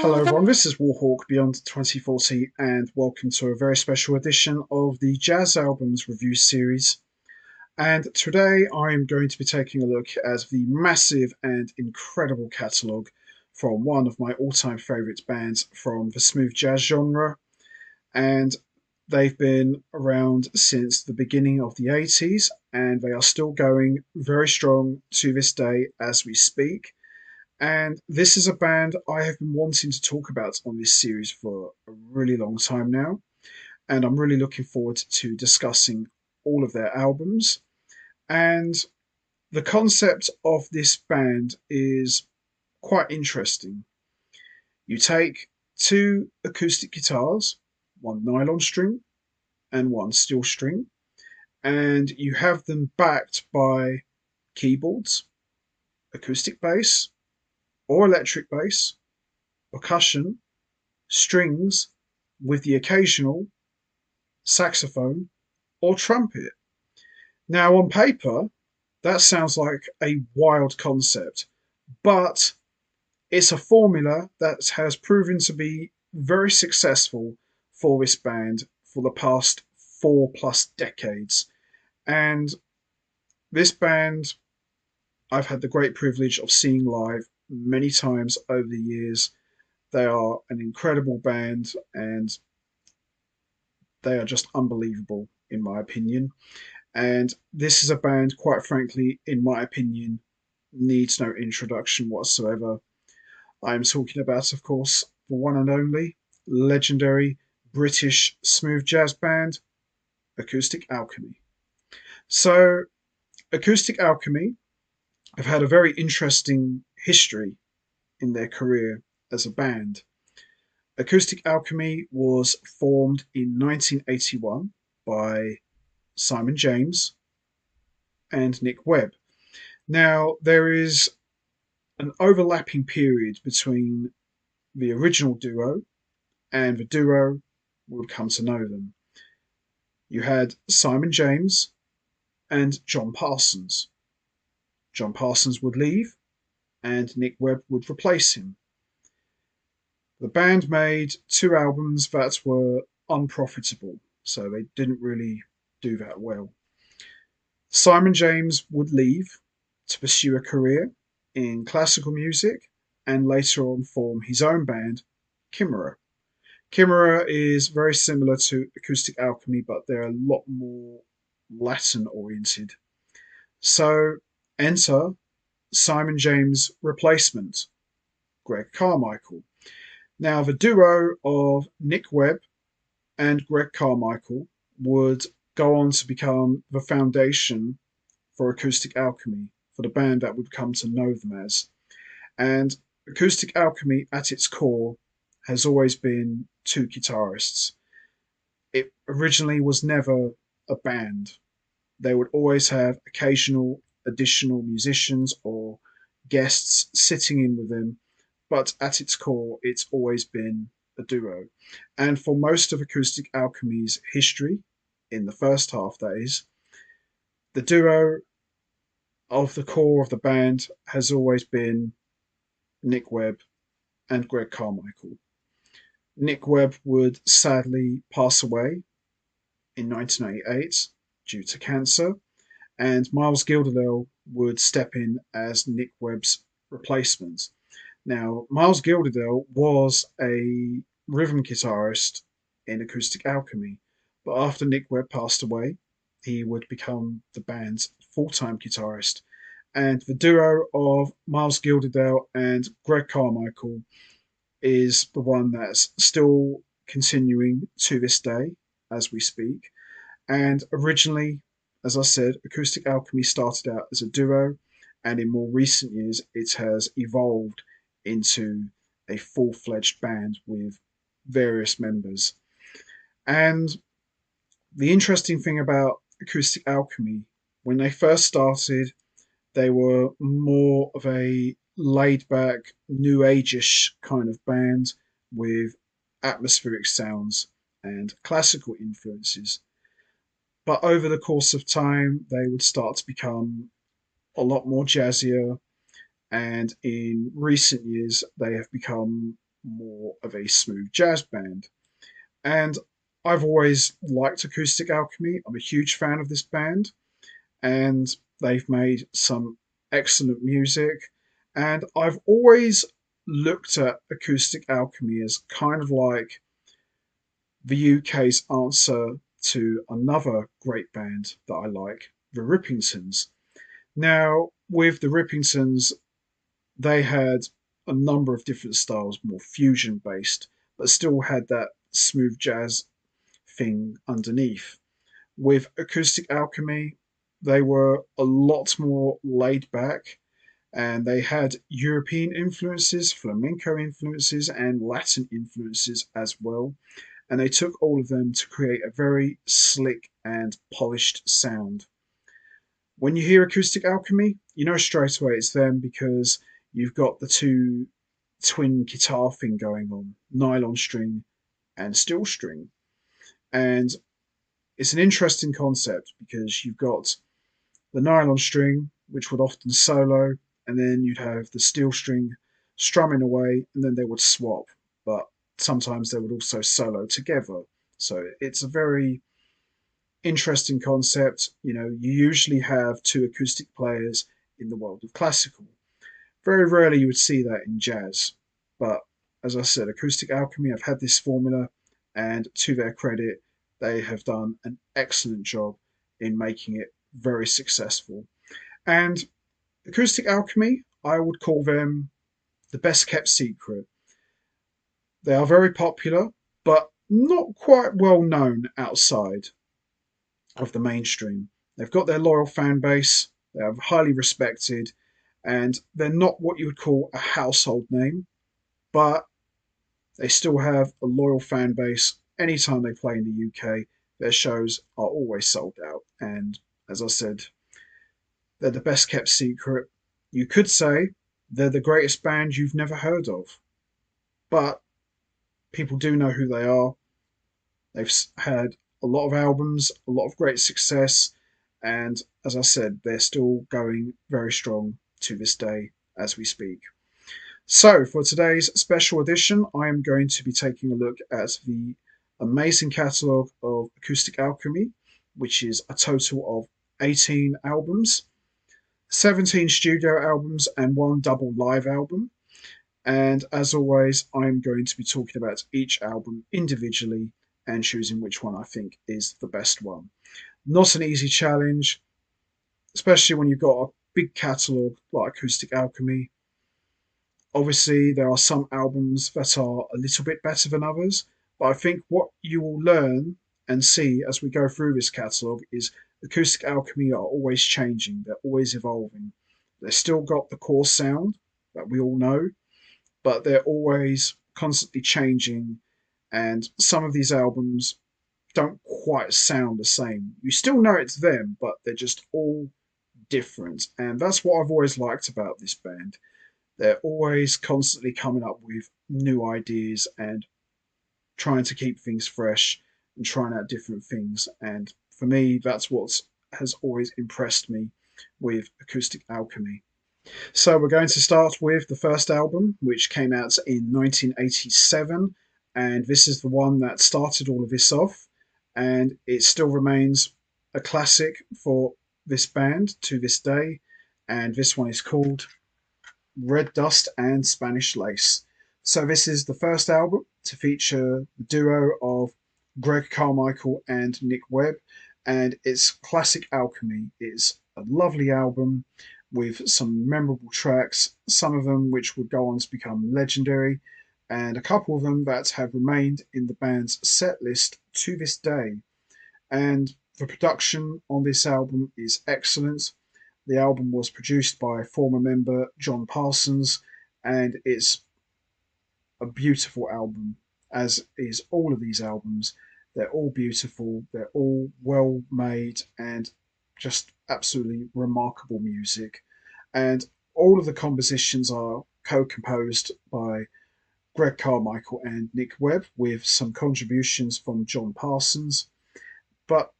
Hello everyone, this is Warhawk Beyond 2040 and welcome to a very special edition of the Jazz Albums Review Series. And today I am going to be taking a look at the massive and incredible catalogue from one of my all-time favourite bands from the smooth jazz genre. And they've been around since the beginning of the 80s and they are still going very strong to this day as we speak. And this is a band I have been wanting to talk about on this series for a really long time now. And I'm really looking forward to discussing all of their albums. And the concept of this band is quite interesting. You take two acoustic guitars, one nylon string and one steel string, and you have them backed by keyboards, acoustic bass, or electric bass, percussion, strings with the occasional saxophone or trumpet. Now, on paper, that sounds like a wild concept, but it's a formula that has proven to be very successful for this band for the past 4+ decades. And this band, I've had the great privilege of seeing live many times over the years. They are an incredible band and they are just unbelievable, in my opinion. And this is a band, quite frankly, in my opinion, needs no introduction whatsoever. I'm talking about, of course, the one and only legendary British smooth jazz band, Acoustic Alchemy. So, Acoustic Alchemy have had a very interesting history in their career as a band. Acoustic Alchemy was formed in 1981 by Simon James and Nick Webb. Now, there is an overlapping period between the original duo and the duo would come to know them. You had Simon James and John Parsons. John Parsons would leave and Nick Webb would replace him. The band made two albums that were unprofitable, so they didn't really do that well. Simon James would leave to pursue a career in classical music and later on form his own band, Chimera. Chimera is very similar to Acoustic Alchemy, but they're a lot more Latin oriented. So enter Simon James' replacement, Greg Carmichael. Now, the duo of Nick Webb and Greg Carmichael would go on to become the foundation for Acoustic Alchemy, for the band that would come to know them as. And Acoustic Alchemy, at its core, has always been two guitarists. It originally was never a band. They would always have occasional additional musicians or guests sitting in with them, but at its core, it's always been a duo. And for most of Acoustic Alchemy's history, in the first half that is, the duo of the core of the band has always been Nick Webb and Greg Carmichael. Nick Webb would sadly pass away in 1988 due to cancer, and Miles Gilderdale would step in as Nick Webb's replacement. Now, Miles Gilderdale was a rhythm guitarist in Acoustic Alchemy, but after Nick Webb passed away, he would become the band's full-time guitarist. And the duo of Miles Gilderdale and Greg Carmichael is the one that's still continuing to this day as we speak. And originally, as I said, Acoustic Alchemy started out as a duo, and in more recent years, it has evolved into a full-fledged band with various members. And the interesting thing about Acoustic Alchemy, when they first started, they were more of a laid-back, new age-ish kind of band with atmospheric sounds and classical influences. But over the course of time, they would start to become a lot more jazzier, and in recent years, they have become more of a smooth jazz band. And I've always liked Acoustic Alchemy. I'm a huge fan of this band, and they've made some excellent music. And I've always looked at Acoustic Alchemy as kind of like the UK's answer to another great band that I like, the Rippingtons. Now, with the Rippingtons, they had a number of different styles, more fusion based, but still had that smooth jazz thing underneath. With Acoustic Alchemy, they were a lot more laid back, and they had European influences, flamenco influences, and Latin influences as well. And they took all of them to create a very slick and polished sound. When you hear Acoustic Alchemy, you know straight away it's them because you've got the two twin guitar thing going on, nylon string and steel string. And it's an interesting concept because you've got the nylon string, which would often solo, and then you'd have the steel string strumming away, and then they would swap. But sometimes they would also solo together. So it's a very interesting concept. You know, you usually have two acoustic players in the world of classical. Very rarely you would see that in jazz. But as I said, Acoustic Alchemy have had this formula, and to their credit, they have done an excellent job in making it very successful. And Acoustic Alchemy, I would call them the best kept secret. They are very popular, but not quite well known outside of the mainstream. They've got their loyal fan base, they are highly respected, and they're not what you would call a household name, but they still have a loyal fan base. Anytime they play in the UK, their shows are always sold out. And as I said, they're the best kept secret. You could say they're the greatest band you've never heard of, but people do know who they are. They've had a lot of albums, a lot of great success, and as I said, they're still going very strong to this day as we speak. So, for today's special edition, I am going to be taking a look at the amazing catalogue of Acoustic Alchemy, which is a total of 18 albums, 17 studio albums, and one double live album. And as always, I'm going to be talking about each album individually and choosing which one I think is the best one. Not an easy challenge, especially when you've got a big catalogue like Acoustic Alchemy. Obviously, there are some albums that are a little bit better than others, but I think what you will learn and see as we go through this catalogue is Acoustic Alchemy are always changing, they're always evolving. They've still got the core sound that we all know, but they're always constantly changing, and some of these albums don't quite sound the same. You still know it's them, but they're just all different, and that's what I've always liked about this band. They're always constantly coming up with new ideas and trying to keep things fresh and trying out different things. And for me, that's what has always impressed me with Acoustic Alchemy. So we're going to start with the first album, which came out in 1987, and this is the one that started all of this off, and it still remains a classic for this band to this day, and this one is called Red Dust and Spanish Lace. So this is the first album to feature the duo of Greg Carmichael and Nick Webb, and it's classic alchemy. It's a lovely album with some memorable tracks, some of them which would go on to become legendary, and a couple of them that have remained in the band's set list to this day. And the production on this album is excellent. The album was produced by former member John Parsons, and it's a beautiful album, as is all of these albums. They're all beautiful, they're all well made, and just absolutely remarkable music. And all of the compositions are co composed by Greg Carmichael and Nick Webb, with some contributions from John Parsons. But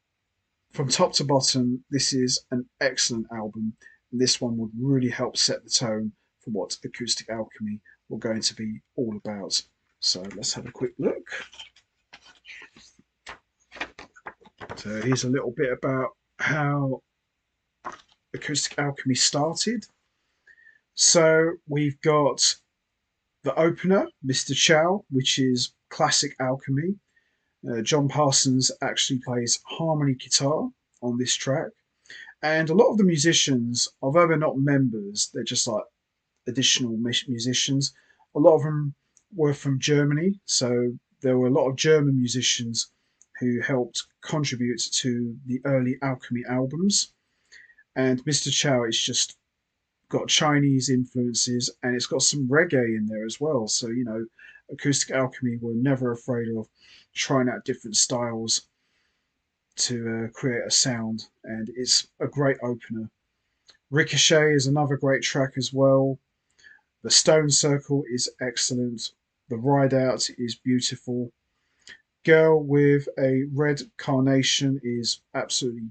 from top to bottom, this is an excellent album. And this one would really help set the tone for what Acoustic Alchemy we're going to be all about. So let's have a quick look. So here's a little bit about how Acoustic Alchemy started. So we've got the opener, Mr. Chow, which is classic alchemy. John Parsons actually plays harmony guitar on this track. And a lot of the musicians, although they're not members, they're just like additional musicians. A lot of them were from Germany. So there were a lot of German musicians who helped contribute to the early alchemy albums. And Mr. Chow is just got Chinese influences and it's got some reggae in there as well. So, you know, Acoustic Alchemy were never afraid of trying out different styles to create a sound, and it's a great opener. Ricochet is another great track as well. The Stone Circle is excellent. The Ride Out is beautiful. Girl with a Red Carnation is absolutely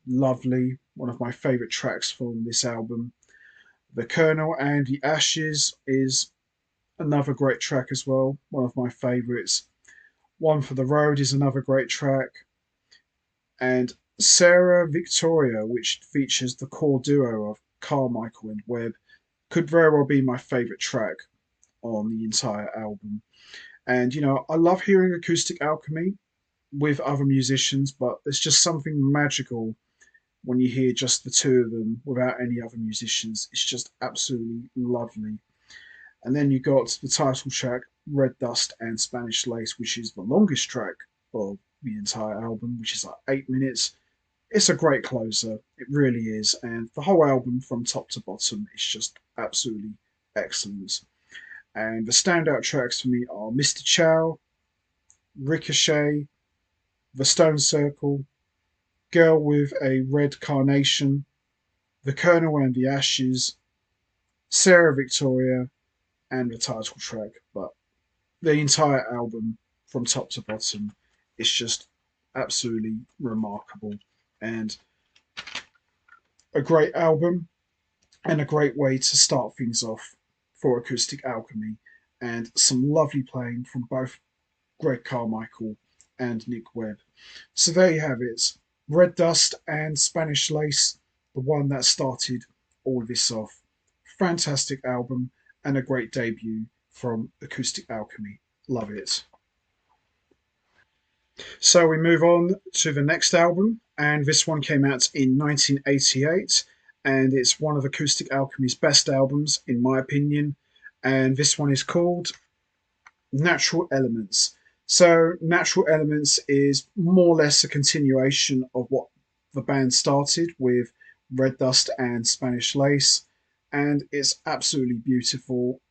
lovely. One of my favourite tracks from this album. The Colonel and the Ashes is another great track as well. One of my favourites. One for the Road is another great track. And Sarah Victoria, which features the core duo of Carmichael and Webb, could very well be my favourite track on the entire album. And, you know, I love hearing Acoustic Alchemy with other musicians, but there's just something magical when you hear just the two of them without any other musicians. It's just absolutely lovely. And then you got the title track, Red Dust and Spanish Lace, which is the longest track of the entire album, which is like 8 minutes. It's a great closer. It really is. And the whole album from top to bottom is just absolutely excellent. And the standout tracks for me are Mr. Chow, Ricochet, The Stone Circle, Girl with a Red Carnation, The Colonel and the Ashes, Sarah Victoria, and the title track. But the entire album from top to bottom is just absolutely remarkable and a great album and a great way to start things off for Acoustic Alchemy, and some lovely playing from both Greg Carmichael and Nick Webb. So there you have it. Red Dust and Spanish Lace, the one that started all of this off. Fantastic album and a great debut from Acoustic Alchemy. Love it. So we move on to the next album, and this one came out in 1988, and it's one of Acoustic Alchemy's best albums, in my opinion. And this one is called Natural Elements. So, Natural Elements is more or less a continuation of what the band started with Red Dust and Spanish Lace, and it's absolutely beautiful.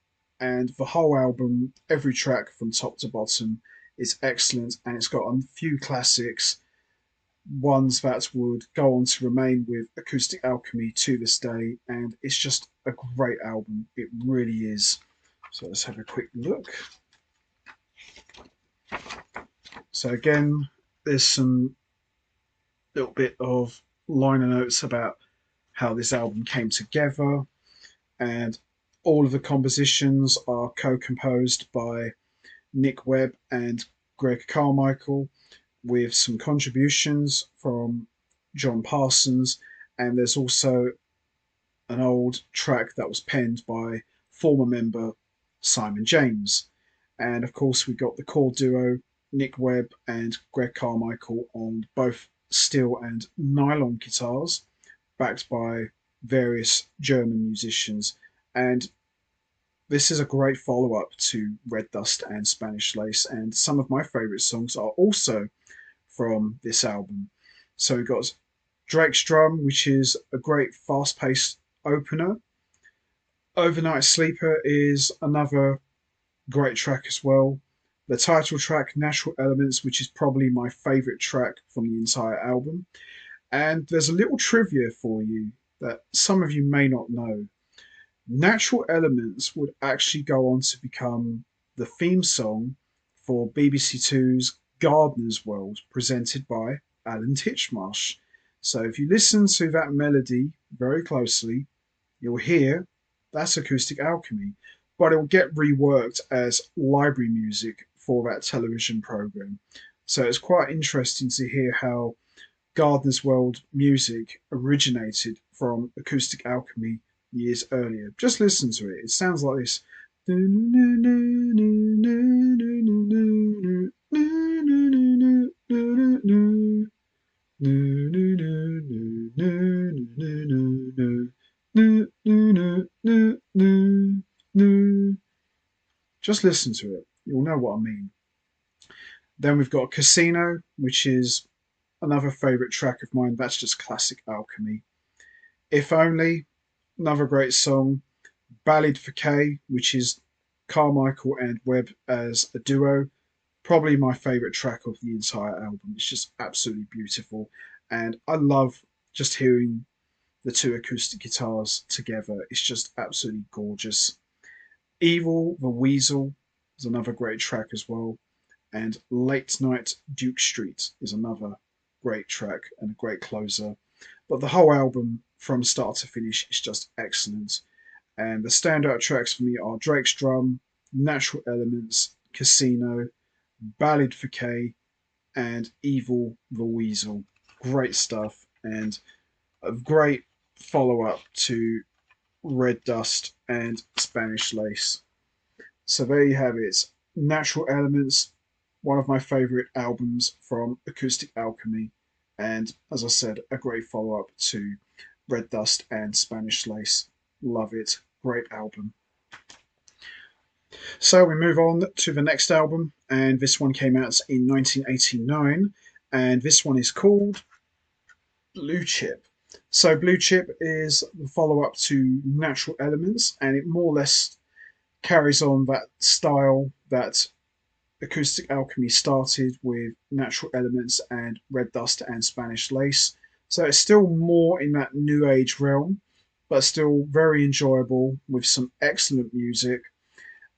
And the whole album, every track from top to bottom, is excellent, and it's got a few classics, ones that would go on to remain with Acoustic Alchemy to this day, and it's just a great album. It really is. So let's have a quick look. So again, there's some little bit of liner notes about how this album came together, and all of the compositions are co-composed by Nick Webb and Greg Carmichael, with some contributions from John Parsons, and there's also an old track that was penned by former member Simon James. And of course, we got the core duo Nick Webb and Greg Carmichael on both steel and nylon guitars, backed by various German musicians. And this is a great follow up to Red Dust and Spanish Lace, and some of my favourite songs are also from this album. So we've got Drake's Drum, which is a great fast paced opener. Overnight Sleeper is another great track as well. The title track, Natural Elements, which is probably my favourite track from the entire album. And there's a little trivia for you that some of you may not know. Natural Elements would actually go on to become the theme song for BBC Two's Gardener's World, presented by Alan Titchmarsh. So if you listen to that melody very closely, you'll hear that's Acoustic Alchemy. but it will get reworked as library music for that television program. So it's quite interesting to hear how Gardner's World music originated from Acoustic Alchemy years earlier. Just listen to it. It sounds like this. Just listen to it. You'll know what I mean. Then we've got Casino, which is another favourite track of mine. That's just classic Alchemy. If Only, another great song. Ballad for Kay, which is Carmichael and Webb as a duo. Probably my favourite track of the entire album. It's just absolutely beautiful. And I love just hearing the two acoustic guitars together. It's just absolutely gorgeous. Evil the Weasel is another great track as well. And Late Night Duke Street is another great track and a great closer. But the whole album, from start to finish, is just excellent. And the standout tracks for me are Drake's Drum, Natural Elements, Casino, Ballad for Kay, and Evil the Weasel. Great stuff, and a great follow up to Red Dust and Spanish Lace. So there you have it. Natural Elements, one of my favourite albums from Acoustic Alchemy, and as I said, a great follow up to Red Dust and Spanish Lace. Love it. Great album. So we move on to the next album, and this one came out in 1989, and this one is called Blue Chip. So Blue Chip is the follow up to Natural Elements, and it more or less carries on that style that Acoustic Alchemy started with Natural Elements and Red Dust and Spanish Lace. So it's still more in that new age realm, but still very enjoyable with some excellent music.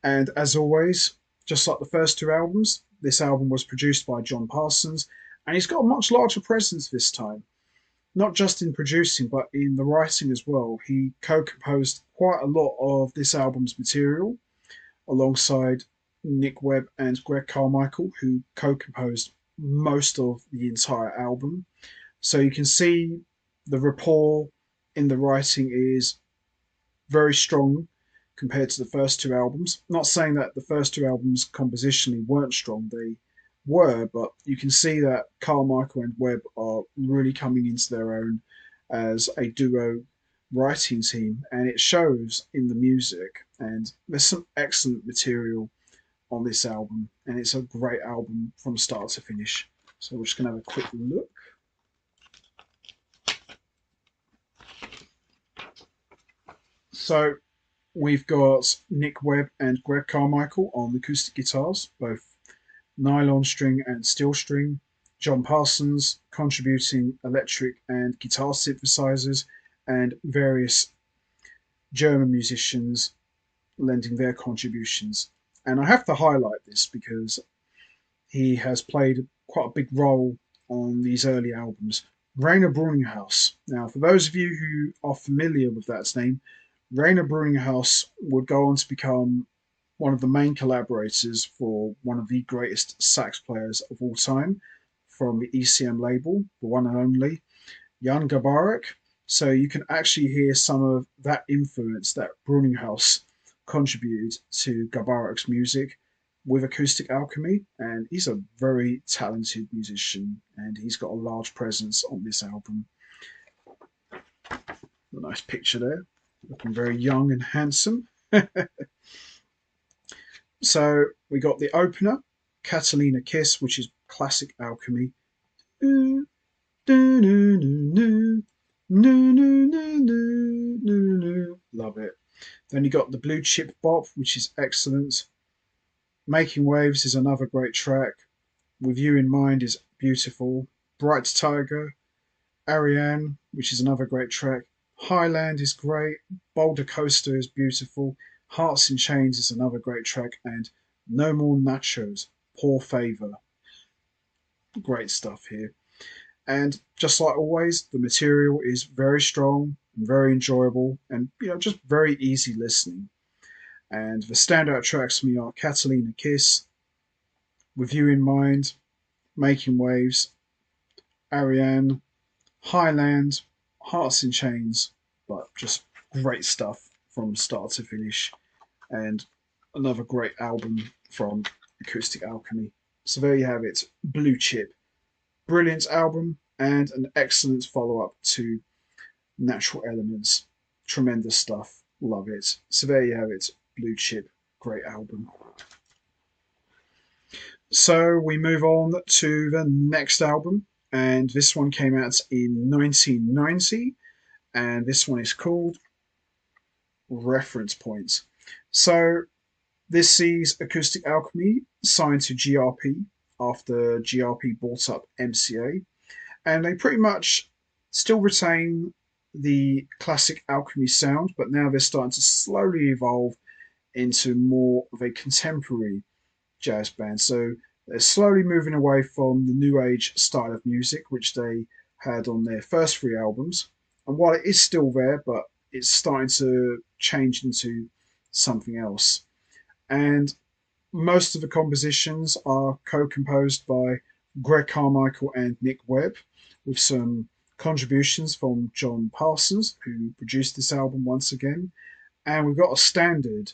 And as always, just like the first two albums, this album was produced by John Parsons, and he's got a much larger presence this time. Not just in producing, but in the writing as well. He co-composed quite a lot of this album's material alongside Nick Webb and Greg Carmichael, who co-composed most of the entire album. So you can see the rapport in the writing is very strong compared to the first two albums. Not saying that the first two albums compositionally weren't strong, they were, but you can see that Carmichael and Webb are really coming into their own as a duo writing team, and it shows in the music. And there's some excellent material on this album, and it's a great album from start to finish. So we're just going to have a quick look. So we've got Nick Webb and Greg Carmichael on acoustic guitars, both nylon string and steel string. John Parsons contributing electric and guitar synthesizers, and various German musicians lending their contributions. And I have to highlight this because he has played quite a big role on these early albums. Rainer Bruninghaus. Now, for those of you who are familiar with that name, Rainer Bruninghaus would go on to become one of the main collaborators for one of the greatest sax players of all time from the ECM label, the one and only Jan Garbarek. So you can actually hear some of that influence that Bruninghaus contributed to Garbarek's music with Acoustic Alchemy, and he's a very talented musician, and he's got a large presence on this album. A nice picture there, looking very young and handsome. So we got the opener, Catalina Kiss, which is classic Alchemy. Love it. Then you got the Blue Chip Bop, which is excellent. Making Waves is another great track. With You in Mind is beautiful. Bright Tiger, Ariane, which is another great track. Highland is great. Boulder Coaster is beautiful. Hearts in Chains is another great track. And No More Nachos, Poor Favor. Great stuff here. And just like always, the material is very strong, very enjoyable, and just very easy listening. And the standout tracks for me are Catalina Kiss, With You in Mind, Making Waves, Ariane, Highland, Hearts in Chains, but just great stuff from start to finish. And another great album from Acoustic Alchemy. So there you have it, Blue Chip. Brilliant album and an excellent follow up to Natural Elements. Tremendous stuff. Love it. So there you have it, Blue Chip. Great album. So we move on to the next album, and this one came out in 1990, and this one is called Reference Points. So this sees Acoustic Alchemy signed to GRP after GRP bought up MCA, and they pretty much still retain the classic Alchemy sound, but now they're starting to slowly evolve into more of a contemporary jazz band. So they're slowly moving away from the new age style of music, which they had on their first three albums. And while it is still there, but it's starting to change into something else. And most of the compositions are co-composed by Greg Carmichael and Nick Webb, with some contributions from John Parsons, who produced this album once again. And we've got a standard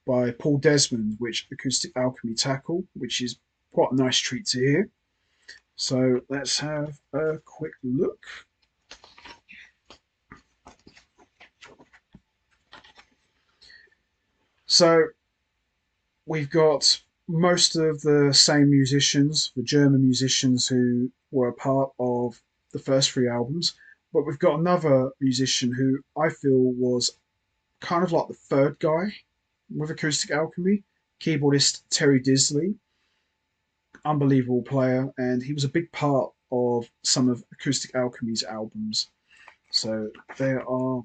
by Paul Desmond, which Acoustic Alchemy tackle, which is quite a nice treat to hear. So let's have a quick look. So we've got most of the same musicians, the German musicians who were a part of the first three albums, but we've got another musician who I feel was kind of like the third guy with Acoustic Alchemy, keyboardist Terry Disley, unbelievable player, and he was a big part of some of Acoustic Alchemy's albums. So there are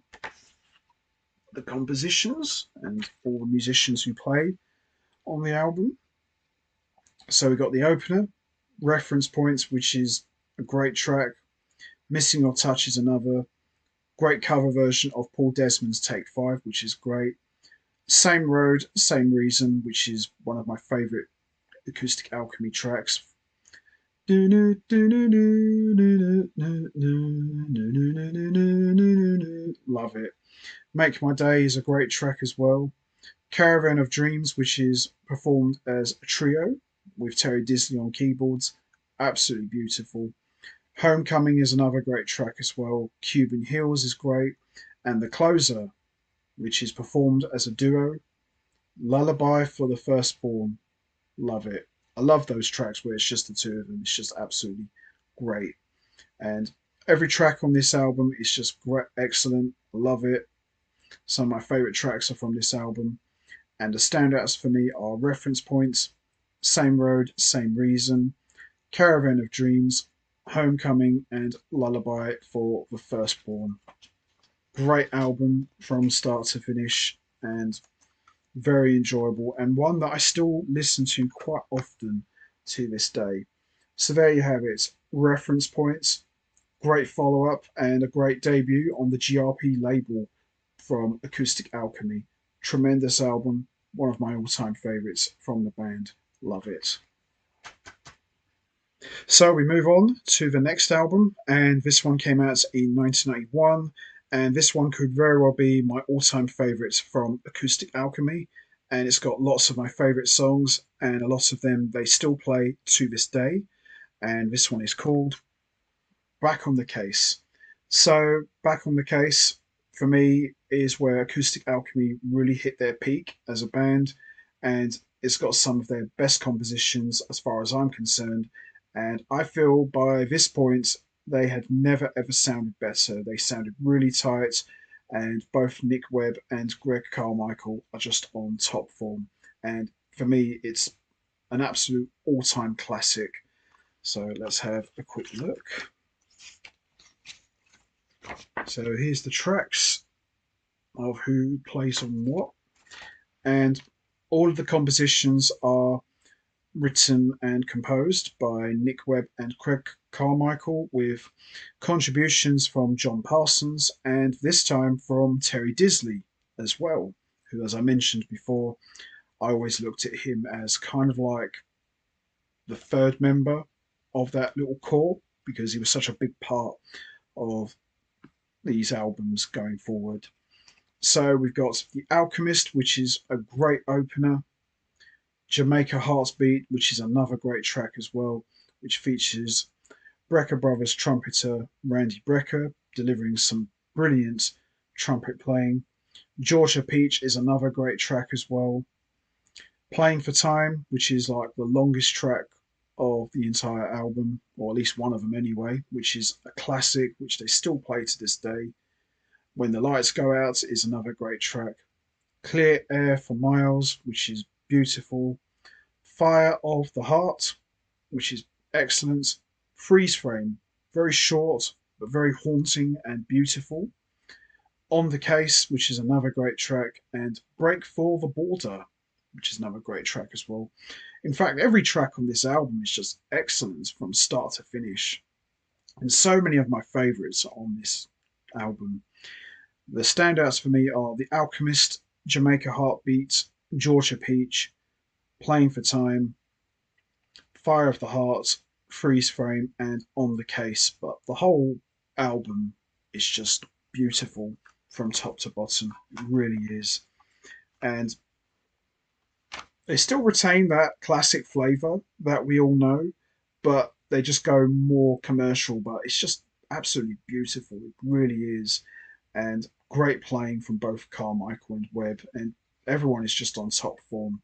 the compositions and all the musicians who play on the album. So we got the opener, Reference Points, which is a great track. Missing Your Touch is another. Great cover version of Paul Desmond's Take 5, which is great. Same Road, Same Reason, which is one of my favourite Acoustic Alchemy tracks. Love it. Make My Day is a great track as well. Caravan of Dreams, which is performed as a trio with Terry Disley on keyboards. Absolutely beautiful. Homecoming is another great track as well. Cuban Hills is great. And The Closer, which is performed as a duo. Lullaby for the Firstborn. Love it. I love those tracks where it's just the two of them. It's just absolutely great. And every track on this album is just great, excellent. I love it. Some of my favourite tracks are from this album. And the standouts for me are Reference Points, Same Road, Same Reason, Caravan of Dreams, Homecoming, and Lullaby for the Firstborn. Great album from start to finish and very enjoyable, and one that I still listen to quite often to this day. So there you have it. Reference Points, great follow up, and a great debut on the GRP label from Acoustic Alchemy. Tremendous album, one of my all time favourites from the band. Love it. So we move on to the next album, and this one came out in 1991, and this one could very well be my all-time favourite from Acoustic Alchemy, and it's got lots of my favourite songs, and a lot of them they still play to this day, and this one is called Back on the Case. So Back on the Case, for me, is where Acoustic Alchemy really hit their peak as a band, and it's got some of their best compositions as far as I'm concerned. And I feel by this point, they had never ever sounded better. They sounded really tight, and both Nick Webb and Greg Carmichael are just on top form. And for me, it's an absolute all time classic. So let's have a quick look. So here's the tracks of who plays on what, and all of the compositions are written and composed by Nick Webb and Craig Carmichael, with contributions from John Parsons and this time from Terry Disley as well, who, as I mentioned before, I always looked at him as kind of like the third member of that little core because he was such a big part of these albums going forward. So we've got The Alchemist, which is a great opener. Jamaica Heartbeat, which is another great track as well, which features Brecker Brothers trumpeter Randy Brecker delivering some brilliant trumpet playing. Georgia Peach is another great track as well. Playing for Time, which is like the longest track of the entire album, or at least one of them anyway, which is a classic, which they still play to this day. When the Lights Go Out is another great track. Clear Air for Miles, which is beautiful. Fire of the Heart, which is excellent. Freeze Frame, very short, but very haunting and beautiful. On the Case, which is another great track. And Break for the Border, which is another great track as well. In fact, every track on this album is just excellent from start to finish. And so many of my favourites on this album. The standouts for me are The Alchemist, Jamaica Heartbeat, Georgia Peach, Playing for Time, Fire of the Heart, Freeze Frame, and On the Case. But the whole album is just beautiful from top to bottom. It really is. And they still retain that classic flavour that we all know, but they just go more commercial. But it's just absolutely beautiful. It really is. And great playing from both Carmichael and Webb. And everyone is just on top form.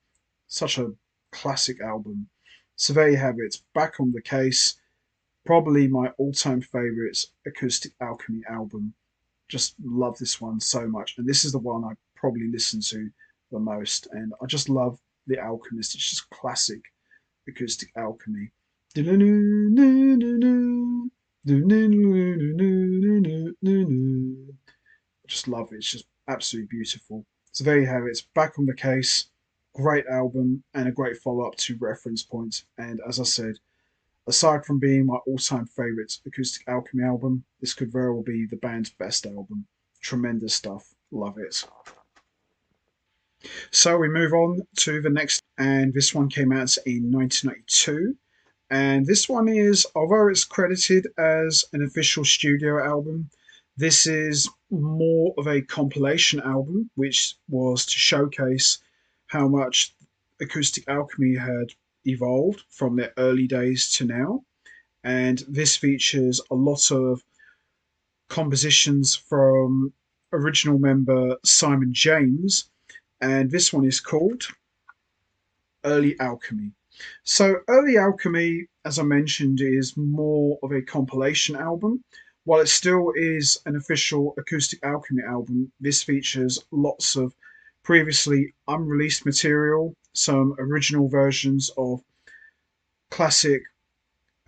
Such a classic album. So there you have it. Back on the Case. Probably my all-time favourite Acoustic Alchemy album. Just love this one so much. And this is the one I probably listen to the most. And I just love The Alchemist. It's just classic Acoustic Alchemy. I just love it. It's just absolutely beautiful. So there you have it. It's Back on the Case. Great album and a great follow-up to Reference Point. And as I said, aside from being my all-time favourite Acoustic Alchemy album, this could very well be the band's best album. Tremendous stuff. Love it. So we move on to the next, and this one came out in 1992. And this one is, although it's credited as an official studio album, this is more of a compilation album, which was to showcase how much Acoustic Alchemy had evolved from their early days to now. And this features a lot of compositions from original member Simon James, and this one is called Early Alchemy. So, Early Alchemy, as I mentioned, is more of a compilation album. While it still is an official Acoustic Alchemy album, this features lots of previously unreleased material, some original versions of classic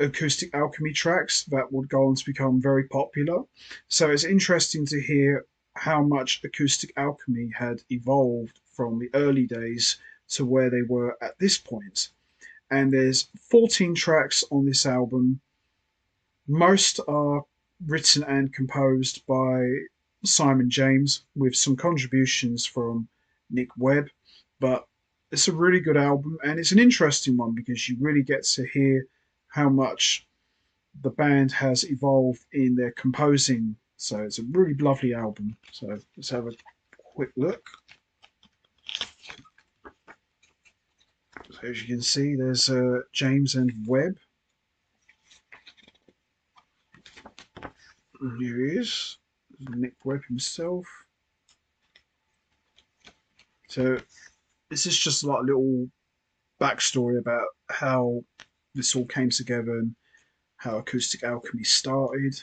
Acoustic Alchemy tracks that would go on to become very popular. So it's interesting to hear how much Acoustic Alchemy had evolved from the early days to where they were at this point. And there's 14 tracks on this album. Most are written and composed by Simon James with some contributions from Nick Webb. But it's a really good album and it's an interesting one because you really get to hear how much the band has evolved in their composing. So it's a really lovely album. So let's have a quick look. So as you can see, there's James and Webb. And here he is, Nick Webb himself. So this is just like a little backstory about how this all came together and how Acoustic Alchemy started.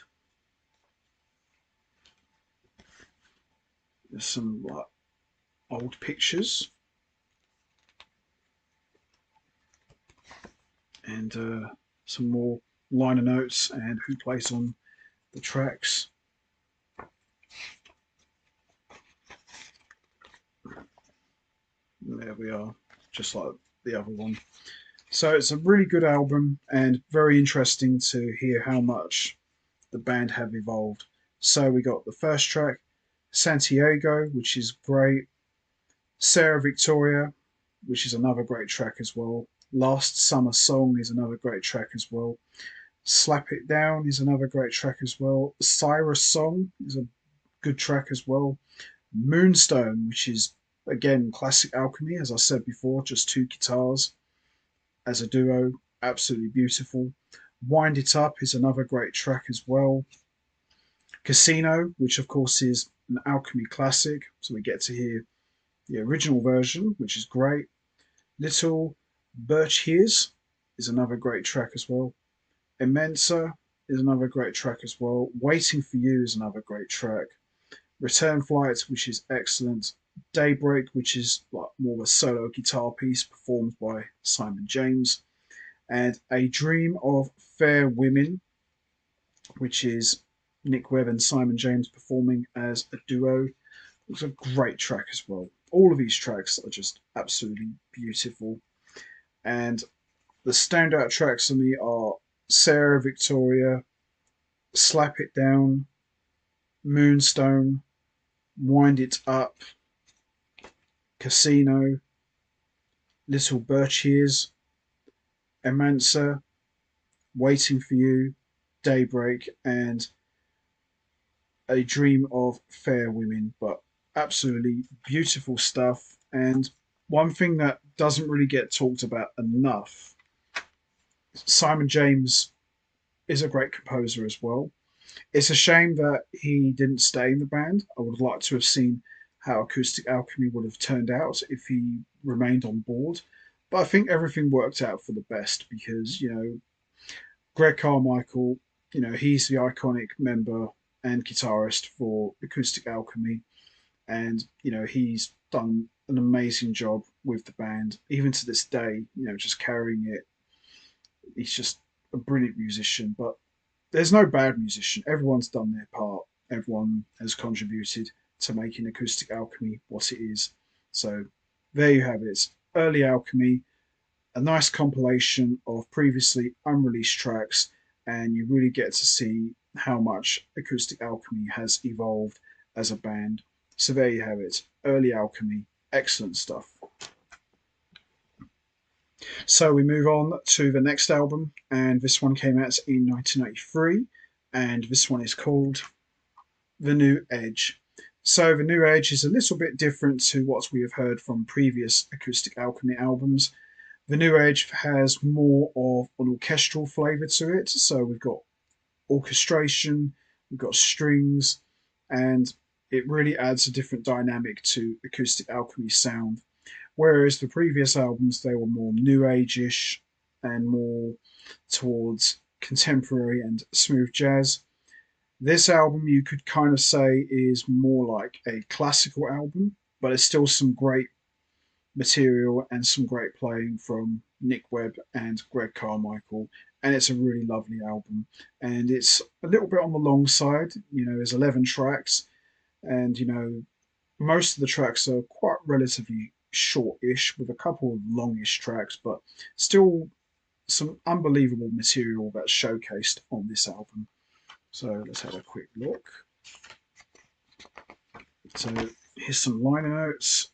There's some like old pictures and some more liner notes and who plays on the tracks. And there we are, just like the other one. So it's a really good album and very interesting to hear how much the band have evolved. So we got the first track, Santiago, which is great. Sarah Victoria, which is another great track as well. Last Summer Song is another great track as well. Slap It Down is another great track as well. Cyrus Song is a good track as well. Moonstone, which is again classic Alchemy, as I said before, just two guitars as a duo, absolutely beautiful. Wind It Up is another great track as well. Casino, which of course is an Alchemy classic, so we get to hear the original version, which is great. Little Birch Hears is another great track as well. Immensa is another great track as well. Waiting for You is another great track. Return Flight, which is excellent. Daybreak, which is like more of a solo guitar piece performed by Simon James. And A Dream of Fair Women, which is Nick Webb and Simon James performing as a duo. It's a great track as well. All of these tracks are just absolutely beautiful. And the standout tracks for me are Sarah Victoria, Slap It Down, Moonstone, Wind It Up, Casino, Little Birch Ears, Emancer, Waiting for You, Daybreak, and A Dream of Fair Women. But absolutely beautiful stuff. And one thing that doesn't really get talked about enough, Simon James is a great composer as well. It's a shame that he didn't stay in the band. I would have liked to have seen how Acoustic Alchemy would have turned out if he remained on board. But I think everything worked out for the best because, Greg Carmichael, he's the iconic member and guitarist for Acoustic Alchemy. And, he's done an amazing job with the band, even to this day, just carrying it. He's just a brilliant musician. But there's no bad musician. Everyone's done their part. Everyone has contributed to making Acoustic Alchemy what it is. So there you have it. Early Alchemy, a nice compilation of previously unreleased tracks, and you really get to see how much Acoustic Alchemy has evolved as a band. So there you have it. Early Alchemy, excellent stuff. So we move on to the next album, and this one came out in 1993, and this one is called The New Edge. So The New Edge is a little bit different to what we have heard from previous Acoustic Alchemy albums. The New Edge has more of an orchestral flavour to it, so we've got orchestration, we've got strings, and it really adds a different dynamic to Acoustic Alchemy's sound. Whereas the previous albums, they were more new age-ish and more towards contemporary and smooth jazz. This album, you could kind of say, is more like a classical album, but it's still some great material and some great playing from Nick Webb and Greg Carmichael. And it's a really lovely album. And it's a little bit on the long side. There's 11 tracks, and most of the tracks are quite relatively short-ish with a couple of longish tracks, but still some unbelievable material that's showcased on this album. So let's have a quick look. So here's some liner notes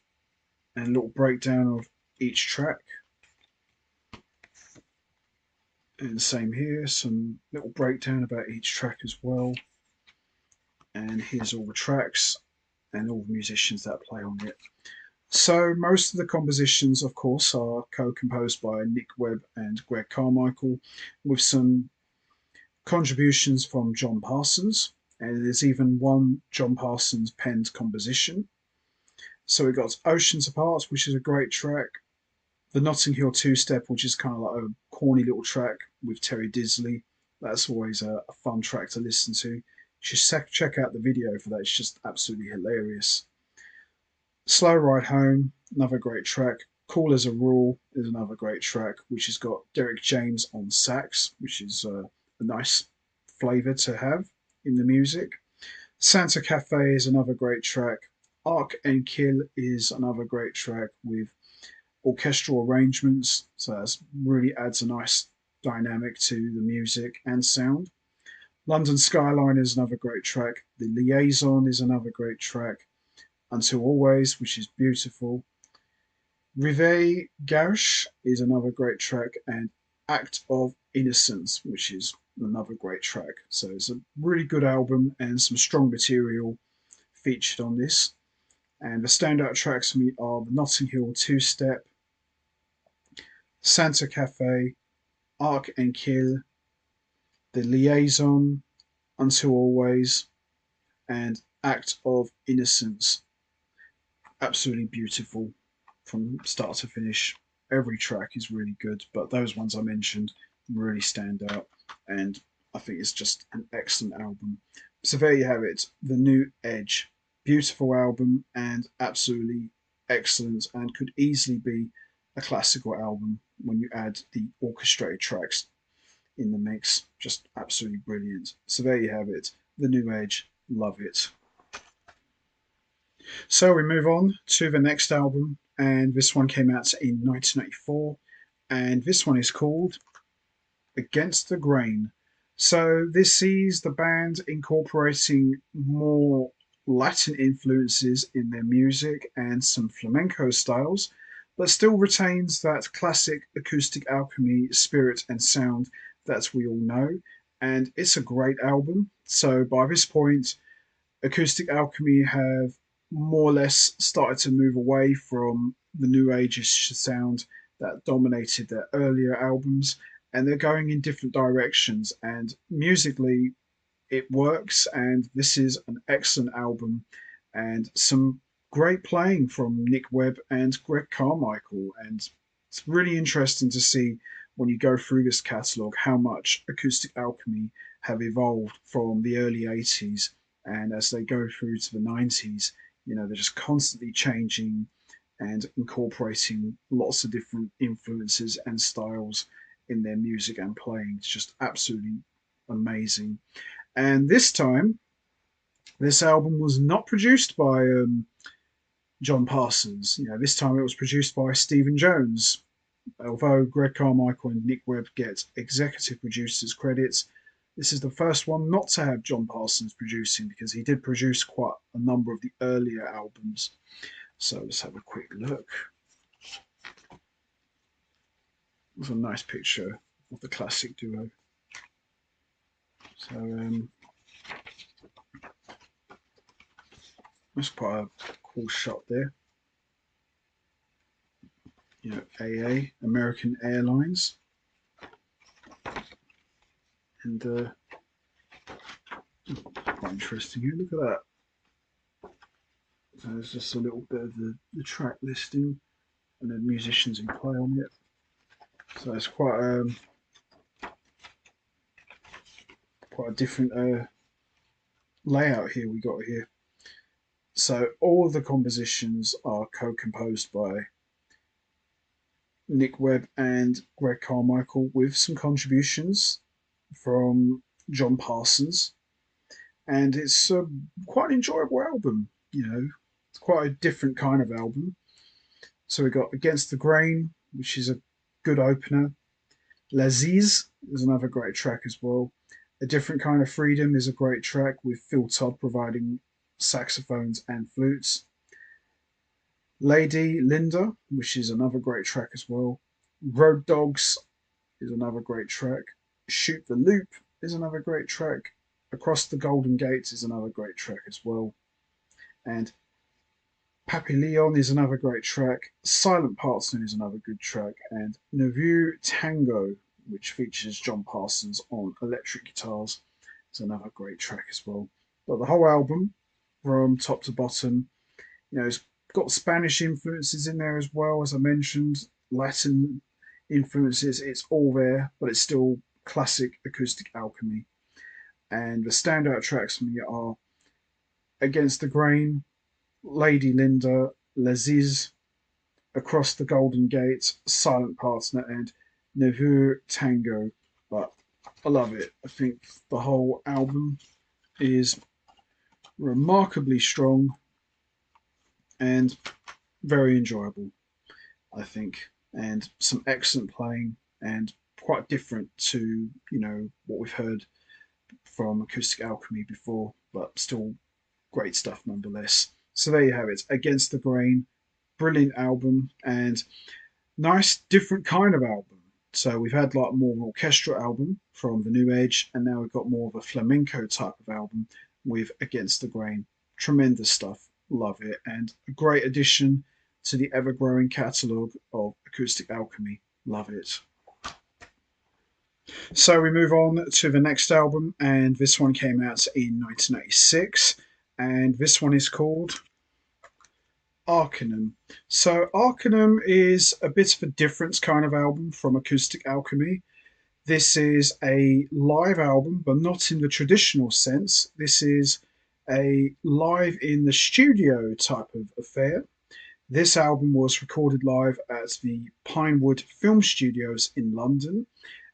and a little breakdown of each track. And the same here, some little breakdown about each track as well. And here's all the tracks and all the musicians that play on it. So most of the compositions, of course, are co-composed by Nick Webb and Greg Carmichael, with some contributions from John Parsons, and there's even one John Parsons penned composition. So we've got Oceans Apart, which is a great track. The Notting Hill Two-Step, which is kind of like a corny little track with Terry Disley. That's always a fun track to listen to. Just check out the video for that. It's just absolutely hilarious. Slow Ride Home, another great track. Cool as a Rule is another great track, which has got Derek James on sax, which is a nice flavour to have in the music. Santa Cafe is another great track. Arc and Kill is another great track with orchestral arrangements, so that really adds a nice dynamic to the music and sound. London Skyline is another great track. The Liaison is another great track. Until Always, which is beautiful. Rive Gauche is another great track, and Act of Innocence, which is another great track. So it's a really good album and some strong material featured on this. And the standout tracks for me are the Notting Hill Two Step, Santa Cafe, Arc and Kill, The Liaison, Until Always, and Act of Innocence. Absolutely beautiful from start to finish. Every track is really good, but those ones I mentioned really stand out, and I think it's just an excellent album. So there you have it, The New Edge. Beautiful album and absolutely excellent, and could easily be a classical album when you add the orchestrated tracks in the mix. Just absolutely brilliant. So there you have it, The New Edge. Love it. So we move on to the next album, and this one came out in 1994, and this one is called Against the Grain. So this sees the band incorporating more Latin influences in their music and some flamenco styles, but still retains that classic acoustic alchemy spirit and sound that we all know. And it's a great album. So by this point, Acoustic Alchemy have more or less started to move away from the new age-ish sound that dominated their earlier albums, and they're going in different directions. And musically, it works, and this is an excellent album, and some great playing from Nick Webb and Greg Carmichael. And it's really interesting to see when you go through this catalogue how much Acoustic Alchemy have evolved from the early 80s, and as they go through to the 90s, they're just constantly changing and incorporating lots of different influences and styles in their music and playing. It's just absolutely amazing. And this time, this album was not produced by John Parsons. This time it was produced by Stephen Jones. Although Greg Carmichael and Nick Webb get executive producers credits, this is the first one not to have John Parsons producing, because he did produce quite a number of the earlier albums. So let's have a quick look. There's a nice picture of the classic duo. So that's quite a cool shot there. AA, American Airlines. And quite interesting here. Look at that. So there's just a little bit of the track listing and the musicians who play on it. So it's quite a different layout here we got here. So all of the compositions are co-composed by Nick Webb and Greg Carmichael, with some contributions from John Parsons. And it's quite an enjoyable album. It's quite a different kind of album. So we got Against the Grain, which is a good opener. L'Aziz is another great track as well. A Different Kind of Freedom is a great track, with Phil Todd providing saxophones and flutes. Lady Linda, which is another great track as well. Road Dogs is another great track. Shoot the Loop is another great track. Across the Golden Gates is another great track as well. And Papillon is another great track. Silent Partsman is another good track. And Nouveau Tango, which features John Parsons on electric guitars, is another great track as well. But the whole album, from top to bottom, it's got Spanish influences in there as well, as I mentioned, Latin influences. It's all there, but it's still classic acoustic alchemy. And the standout tracks for me are Against the Grain, Lady Linda, L'Aziz, Across the Golden Gate, Silent Partner, and Nouveau Tango. But I love it. I think the whole album is remarkably strong and very enjoyable, I think, and some excellent playing, and quite different to what we've heard from Acoustic Alchemy before, but still great stuff nonetheless. So there you have it, Against the Grain, brilliant album, and nice different kind of album. So we've had like more of an orchestral album from the New Age, and now we've got more of a flamenco type of album with Against the Grain. Tremendous stuff, love it, and a great addition to the ever-growing catalogue of Acoustic Alchemy, love it. So we move on to the next album, and this one came out in 1986, and this one is called Arcanum. So Arcanum is a bit of a different kind of album from Acoustic Alchemy. This is a live album, but not in the traditional sense. This is a live in the studio type of affair. This album was recorded live at the Pinewood Film Studios in London,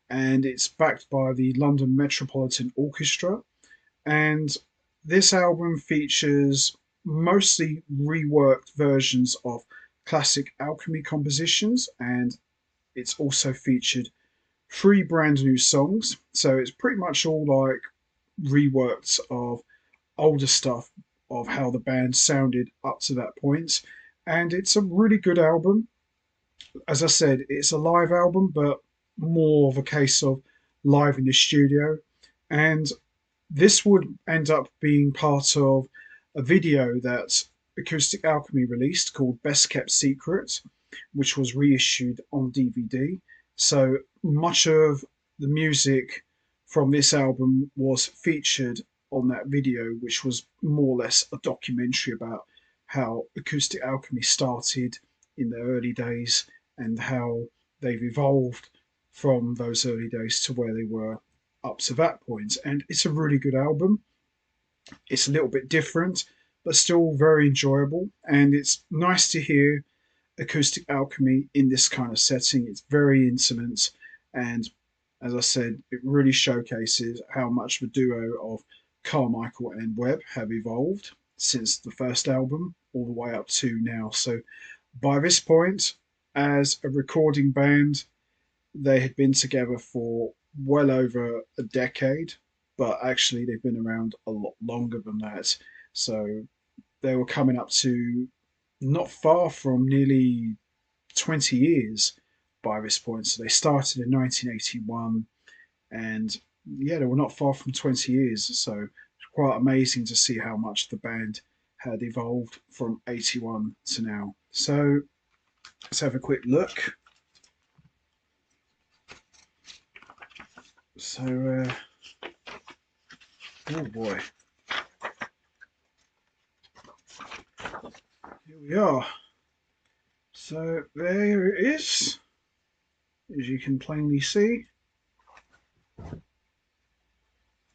and it's backed by the London Metropolitan Orchestra. And this album features mostly reworked versions of classic alchemy compositions, and it's also featured three brand new songs. So it's pretty much all like reworked of older stuff of how the band sounded up to that point. And it's a really good album. As I said, it's a live album, but more of a case of live in the studio. And this would end up being part of a video that Acoustic Alchemy released called Best Kept Secret, which was reissued on DVD. So much of the music from this album was featured on that video, which was more or less a documentary about how Acoustic Alchemy started in the early days and how they've evolved from those early days to where they were up to that point. And it's a really good album. It's a little bit different, but still very enjoyable. And it's nice to hear Acoustic Alchemy in this kind of setting. It's very intimate. And as I said, it really showcases how much the duo of Carmichael and Webb have evolved since the first album all the way up to now. So by this point, as a recording band, they had been together for well over a decade, but actually they've been around a lot longer than that. So they were coming up to not far from nearly 20 years by this point. So they started in 1981, and yeah, they were not far from 20 years. So it's quite amazing to see how much the band had evolved from 81 to now. So let's have a quick look. So, oh boy, here we are. So there it is, as you can plainly see,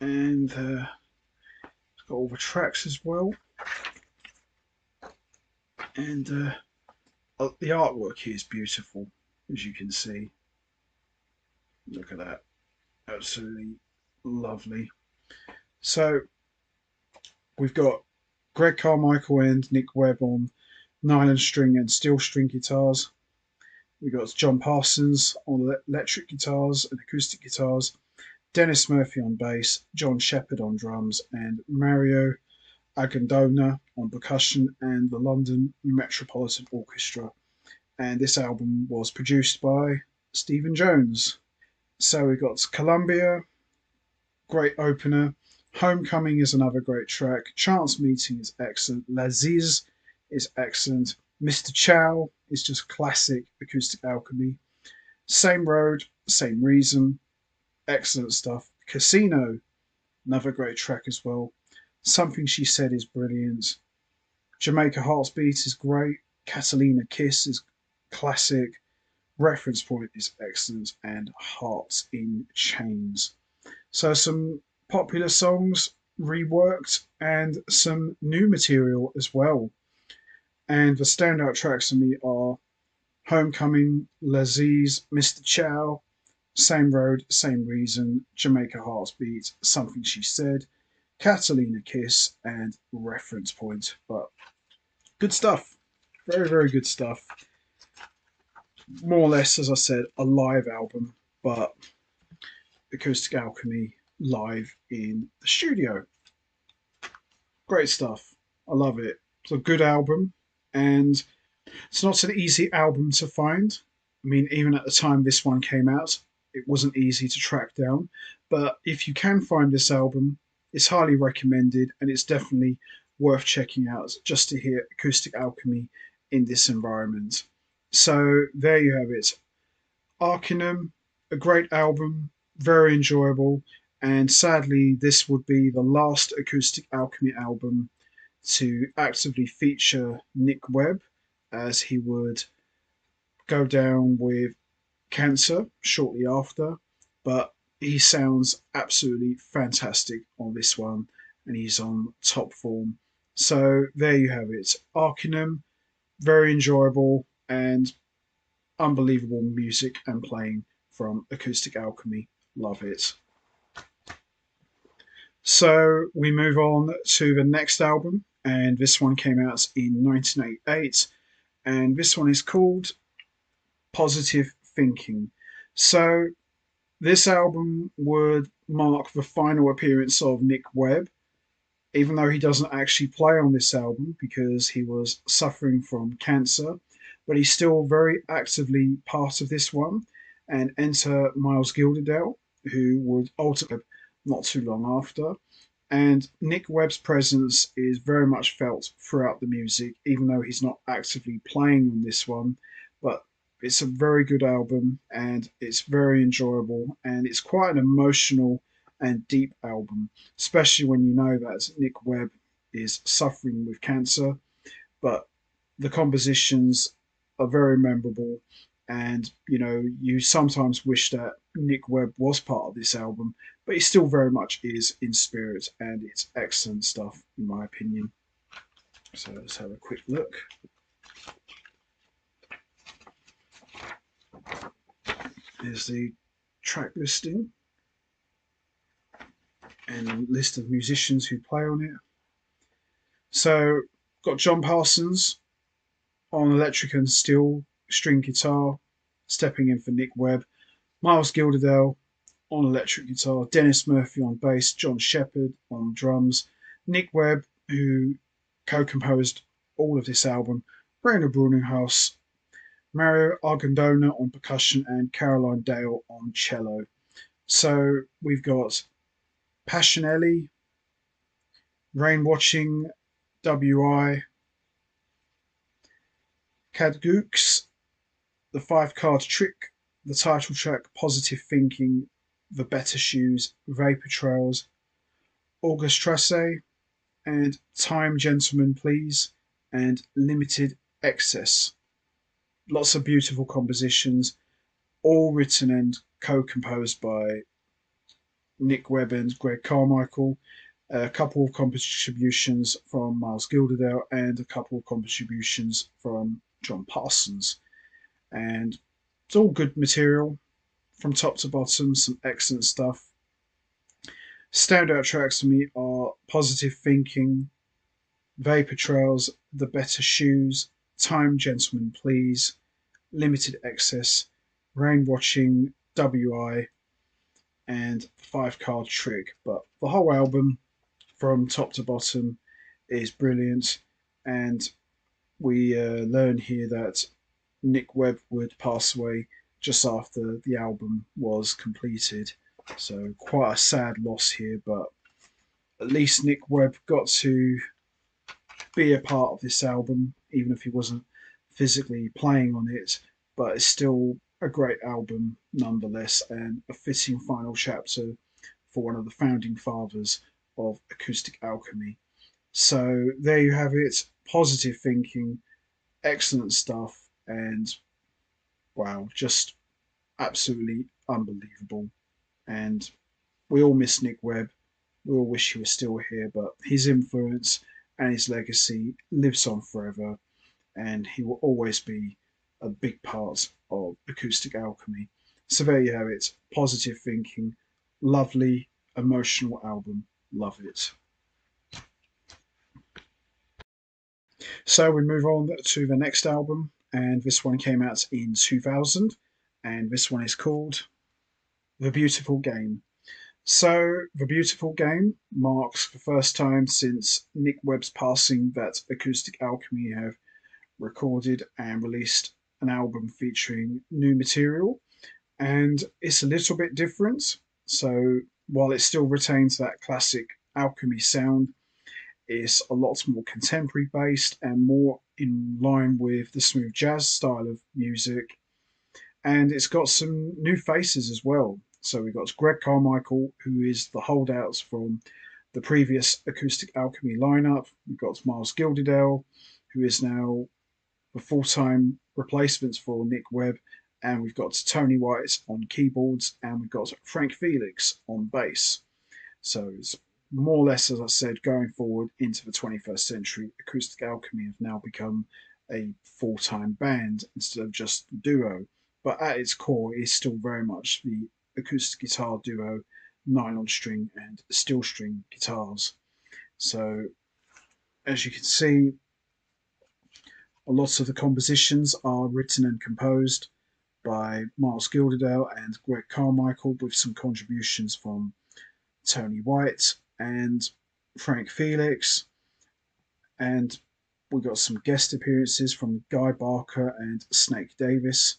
and it's got all the tracks as well, and the artwork here is beautiful, as you can see. Look at that, absolutely lovely. So we've got Greg Carmichael and Nick Webb on nylon string and steel string guitars. We've got John Parsons on electric guitars and acoustic guitars, Dennis Murphy on bass, John Shepherd on drums, and Mario Agandona on percussion and the London Metropolitan Orchestra. And this album was produced by Stephen Jones. So we got Columbia, great opener. Homecoming is another great track. Chance Meeting is excellent. Laziz is excellent. Mr. Chow is just classic Acoustic Alchemy. Same Road, Same Reason, excellent stuff. Casino, another great track as well. Something She Said is brilliant. Jamaica Heartbeat is great. Catalina Kiss is classic. Reference Point is excellent. And Hearts in Chains. So some popular songs reworked and some new material as well. And the standout tracks for me are Homecoming, Laziz, Mr. Chow, Same Road, Same Reason, Jamaica Heartbeat, Something She Said, Catalina Kiss, and Reference Point. But good stuff. Very, very good stuff. More or less, as I said, a live album, but Acoustic Alchemy live in the studio. Great stuff. I love it. It's a good album, and it's not an easy album to find. I mean, even at the time this one came out, it wasn't easy to track down. But if you can find this album, it's highly recommended, and it's definitely worth checking out just to hear Acoustic Alchemy in this environment. So there you have it. Arcanum, a great album, very enjoyable, and sadly, this would be the last Acoustic Alchemy album to actively feature Nick Webb, as he would go down with cancer shortly after. But he sounds absolutely fantastic on this one, and he's on top form. So there you have it. Arcanum, very enjoyable and unbelievable music and playing from Acoustic Alchemy. Love it. So we move on to the next album, and this one came out in 1988, and this one is called Positive Thinking. So this album would mark the final appearance of Nick Webb, even though he doesn't actually play on this album because he was suffering from cancer, but he's still very actively part of this one. And enter Miles Gilderdale, who would ultimately not too long after. And Nick Webb's presence is very much felt throughout the music, even though he's not actively playing on this one. But it's a very good album and it's very enjoyable and it's quite an emotional and deep album, especially when you know that Nick Webb is suffering with cancer. But the compositions are very memorable, and you sometimes wish that Nick Webb was part of this album, but he still very much is in spirit, and it's excellent stuff in my opinion. So let's have a quick look. Here's the track listing and list of musicians who play on it. So got John Parsons on electric and steel string guitar, stepping in for Nick Webb. Miles Gilderdale on electric guitar, Dennis Murphy on bass, John Shepherd on drums, Nick Webb, who co-composed all of this album, Rainer Bruninghaus, Mario Argondona on percussion, and Caroline Dale on cello. So we've got Passionelli, Rain Watching, WI, Cadgooks, the 5 card trick, the title track Positive Thinking, The Better Shoes, Vapor Trails, August Trace, and Time Gentlemen Please, and Limited Excess. Lots of beautiful compositions, all written and co-composed by Nick Webb and Greg Carmichael. A couple of contributions from Miles Gilderdale and a couple of contributions from John Parsons. And it's all good material from top to bottom, some excellent stuff. Standout tracks for me are Positive Thinking, Vapor Trails, The Better Shoes, Time Gentlemen Please, Limited Excess, Rain Watching, WI, and 5 card trick. But the whole album from top to bottom is brilliant, and we learn here that Nick Webb would pass away just after the album was completed. So quite a sad loss here, but at least Nick Webb got to be a part of this album, even if he wasn't physically playing on it. But it's still a great album nonetheless, and a fitting final chapter for one of the founding fathers of Acoustic Alchemy. So there you have it. Positive Thinking, excellent stuff, and wow, just absolutely unbelievable. And we all miss Nick Webb. We all wish he was still here, but his influence and his legacy lives on forever, and he will always be a big part of Acoustic Alchemy. So there you have it. Positive Thinking, lovely, emotional album. Love it. So we move on to the next album, and this one came out in 2000, and this one is called The Beautiful Game. So, The Beautiful Game marks the first time since Nick Webb's passing that Acoustic Alchemy have recorded and released an album featuring new material, and it's a little bit different. So, while it still retains that classic Alchemy sound, it's a lot more contemporary based and more in line with the smooth jazz style of music, and it's got some new faces as well. So we've got Greg Carmichael, who is the holdouts from the previous Acoustic Alchemy lineup. We've got Miles Gilderdale, who is now the full-time replacements for Nick Webb, and we've got Tony White on keyboards, and we've got Frank Felix on bass. So it's more or less, as I said, going forward into the 21st century, Acoustic Alchemy have now become a full-time band instead of just a duo. But at its core, is still very much the acoustic guitar duo, nylon string and steel string guitars. So as you can see, a lot of the compositions are written and composed by Miles Gilderdale and Greg Carmichael, with some contributions from Tony White and Frank Felix, and we got some guest appearances from Guy Barker and Snake Davis,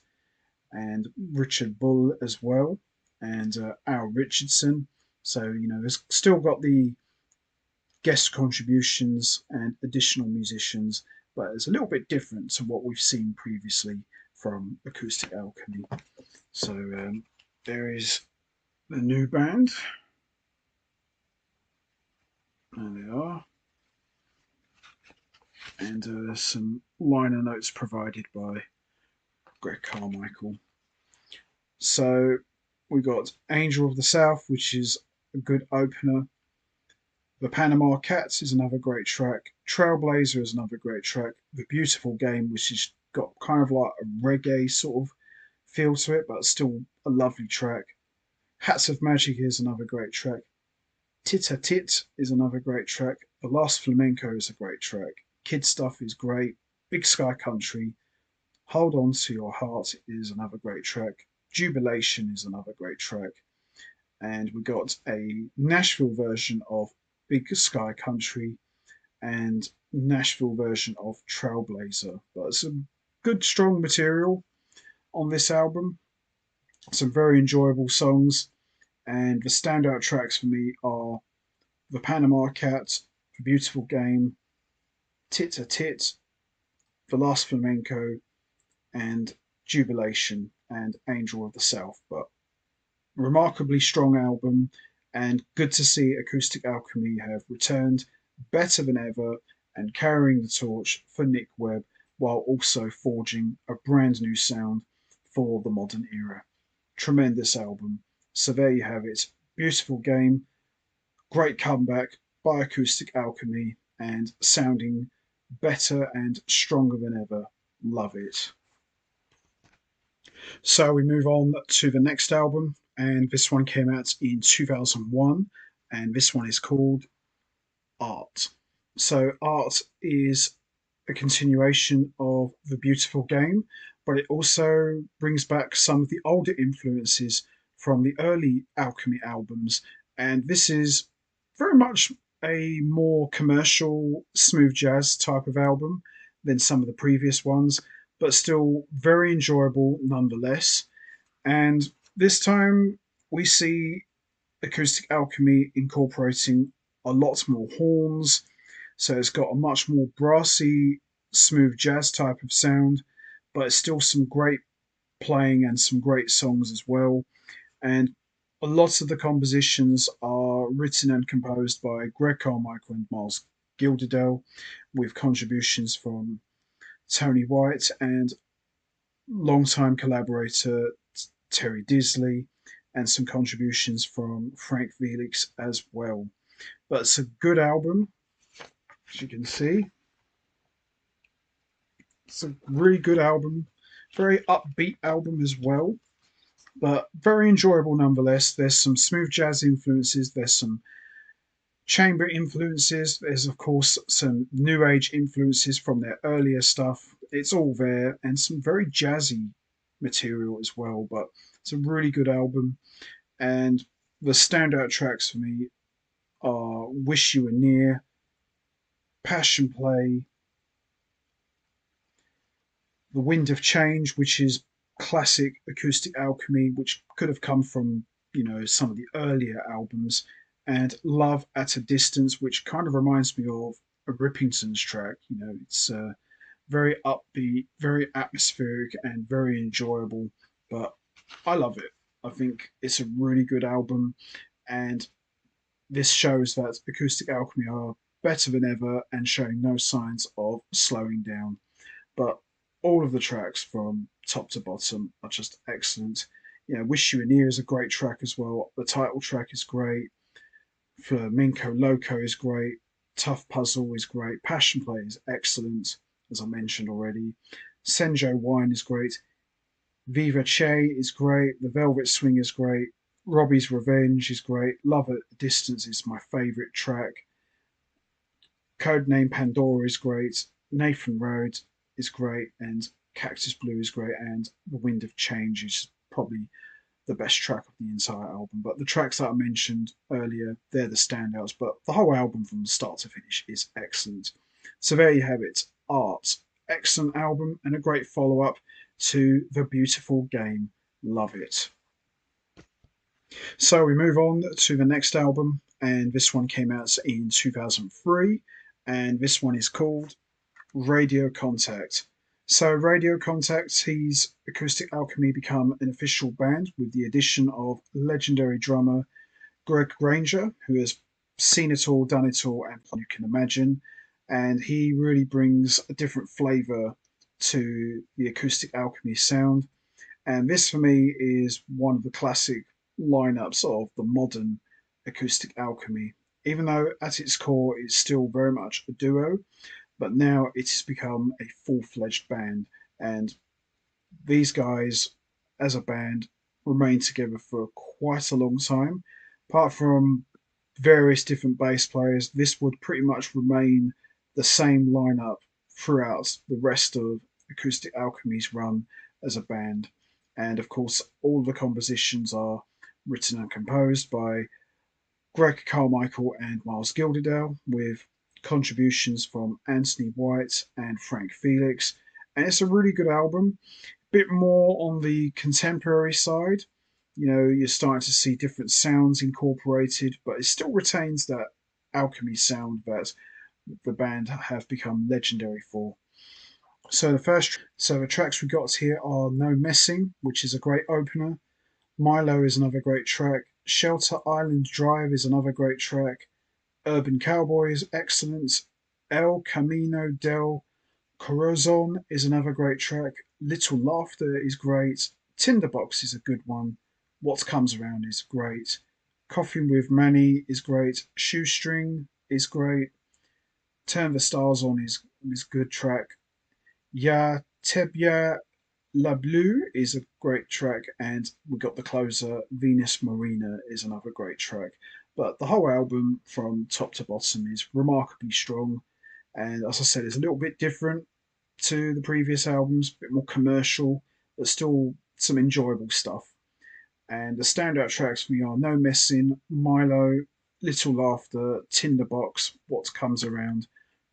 and Richard Bull as well, and Al Richardson. So there's still got the guest contributions and additional musicians, but it's a little bit different to what we've seen previously from Acoustic Alchemy. So there is the new band. There they are. And some liner notes provided by Greg Carmichael. So we got Angel of the South, which is a good opener. The Panama Cats is another great track. Trailblazer is another great track. The Beautiful Game, which has got kind of like a reggae sort of feel to it, but still a lovely track. Hats of Magic is another great track. Tit a Tit is another great track. The Last Flamenco is a great track. Kid Stuff is great. Big Sky Country. Hold On to Your Heart is another great track. Jubilation is another great track. And we got a Nashville version of Big Sky Country and Nashville version of Trailblazer. But some good, strong material on this album. Some very enjoyable songs. And the standout tracks for me are The Panama Cat, The Beautiful Game, Tit a Tit, The Last Flamenco, and Jubilation and Angel of the South. But remarkably strong album, and good to see Acoustic Alchemy have returned better than ever and carrying the torch for Nick Webb while also forging a brand new sound for the modern era. Tremendous album. So there you have it. Beautiful Game, great comeback by Acoustic Alchemy, and sounding better and stronger than ever. Love it. So we move on to the next album, and this one came out in 2001, and this one is called Art. So Art is a continuation of The Beautiful Game, but it also brings back some of the older influences from the early Alchemy albums, and this is very much a more commercial smooth jazz type of album than some of the previous ones, but still very enjoyable nonetheless. And this time we see Acoustic Alchemy incorporating a lot more horns, so it's got a much more brassy, smooth jazz type of sound, but it's still some great playing and some great songs as well. And a lot of the compositions are written and composed by Greg Carmichael and Miles Gilderdale, with contributions from Tony White and longtime collaborator Terry Disley, and some contributions from Frank Felix as well. But it's a good album, as you can see. It's a really good album, very upbeat album as well, but very enjoyable nonetheless. There's some smooth jazz influences, there's some chamber influences, there's of course some new age influences from their earlier stuff. It's all there, and some very jazzy material as well, but it's a really good album. And The standout tracks for me are Wish You Were Near, Passion Play, The Wind of Change, which is classic Acoustic Alchemy, which could have come from, some of the earlier albums, and Love at a Distance, which kind of reminds me of a Rippingtons track. It's very upbeat, very atmospheric, and very enjoyable. But I love it. I think it's a really good album, and this shows that Acoustic Alchemy are better than ever and showing no signs of slowing down. But all of the tracks from top to bottom are just excellent. Wish You Were Near is a great track as well. The title track is great. Flamenco Loco is great. Tough Puzzle is great. Passion Play is excellent, as I mentioned already. Senjo Wine is great. Viva Che is great. The Velvet Swing is great. Robbie's Revenge is great. Love at a Distance is my favourite track. Codename Pandora is great. Nathan Road is great. And Cactus Blue is great. And The Wind of Change is probably the best track of the entire album. But the tracks that I mentioned earlier, they're the standouts. But the whole album from start to finish is excellent. So there you have it. Art. Excellent album and a great follow up to The Beautiful Game. Love it. So we move on to the next album, and this one came out in 2003, and this one is called Radio Contact. So Radio Contact sees Acoustic Alchemy become an official band with the addition of legendary drummer Greg Granger, who has seen it all, done it all, and you can imagine. And he really brings a different flavour to the Acoustic Alchemy sound. And this for me is one of the classic lineups of the modern Acoustic Alchemy. Even though at its core it's still very much a duo, but now it has become a full-fledged band. And these guys, as a band, remain together for quite a long time. Apart from various different bass players, this would pretty much remain the same lineup throughout the rest of Acoustic Alchemy's run as a band. And of course, all the compositions are written and composed by Greg Carmichael and Miles Gilderdale, with contributions from Anthony White and Frank Felix. And it's a really good album, a bit more on the contemporary side. You're starting to see different sounds incorporated, but it still retains that alchemy sound that the band have become legendary for. So the tracks we got here are No Messing, which is a great opener. Milo is another great track. Shelter Island Drive is another great track. Urban Cowboy is excellent. El Camino del Corazon is another great track. Little Laughter is great. Tinderbox is a good one. What Comes Around is great. Coffin with Manny is great. Shoestring is great. Turn the Stars On is good track. Ya Tebya La Blue is a great track, and we got the closer, Venus Marina is another great track. But the whole album from top to bottom is remarkably strong, and as I said, it's a little bit different to the previous albums, a bit more commercial, but still some enjoyable stuff. And the standout tracks for me are No Messing, Milo, Little Laughter, Tinderbox, What Comes Around,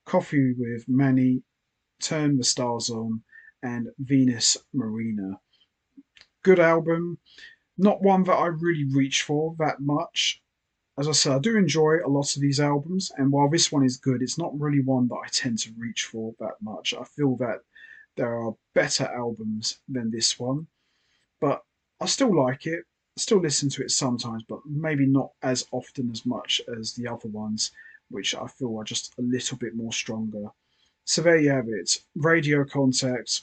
Coffee with Manny, Turn the Stars On, and Venus Marina. Good album, not one that I really reach for that much. As I said, I do enjoy a lot of these albums, and while this one is good, it's not really one that I tend to reach for that much. I feel that there are better albums than this one, but I still like it. I still listen to it sometimes, but maybe not as often as much as the other ones, which I feel are just a little bit more stronger. So there you have it. Radio Contact,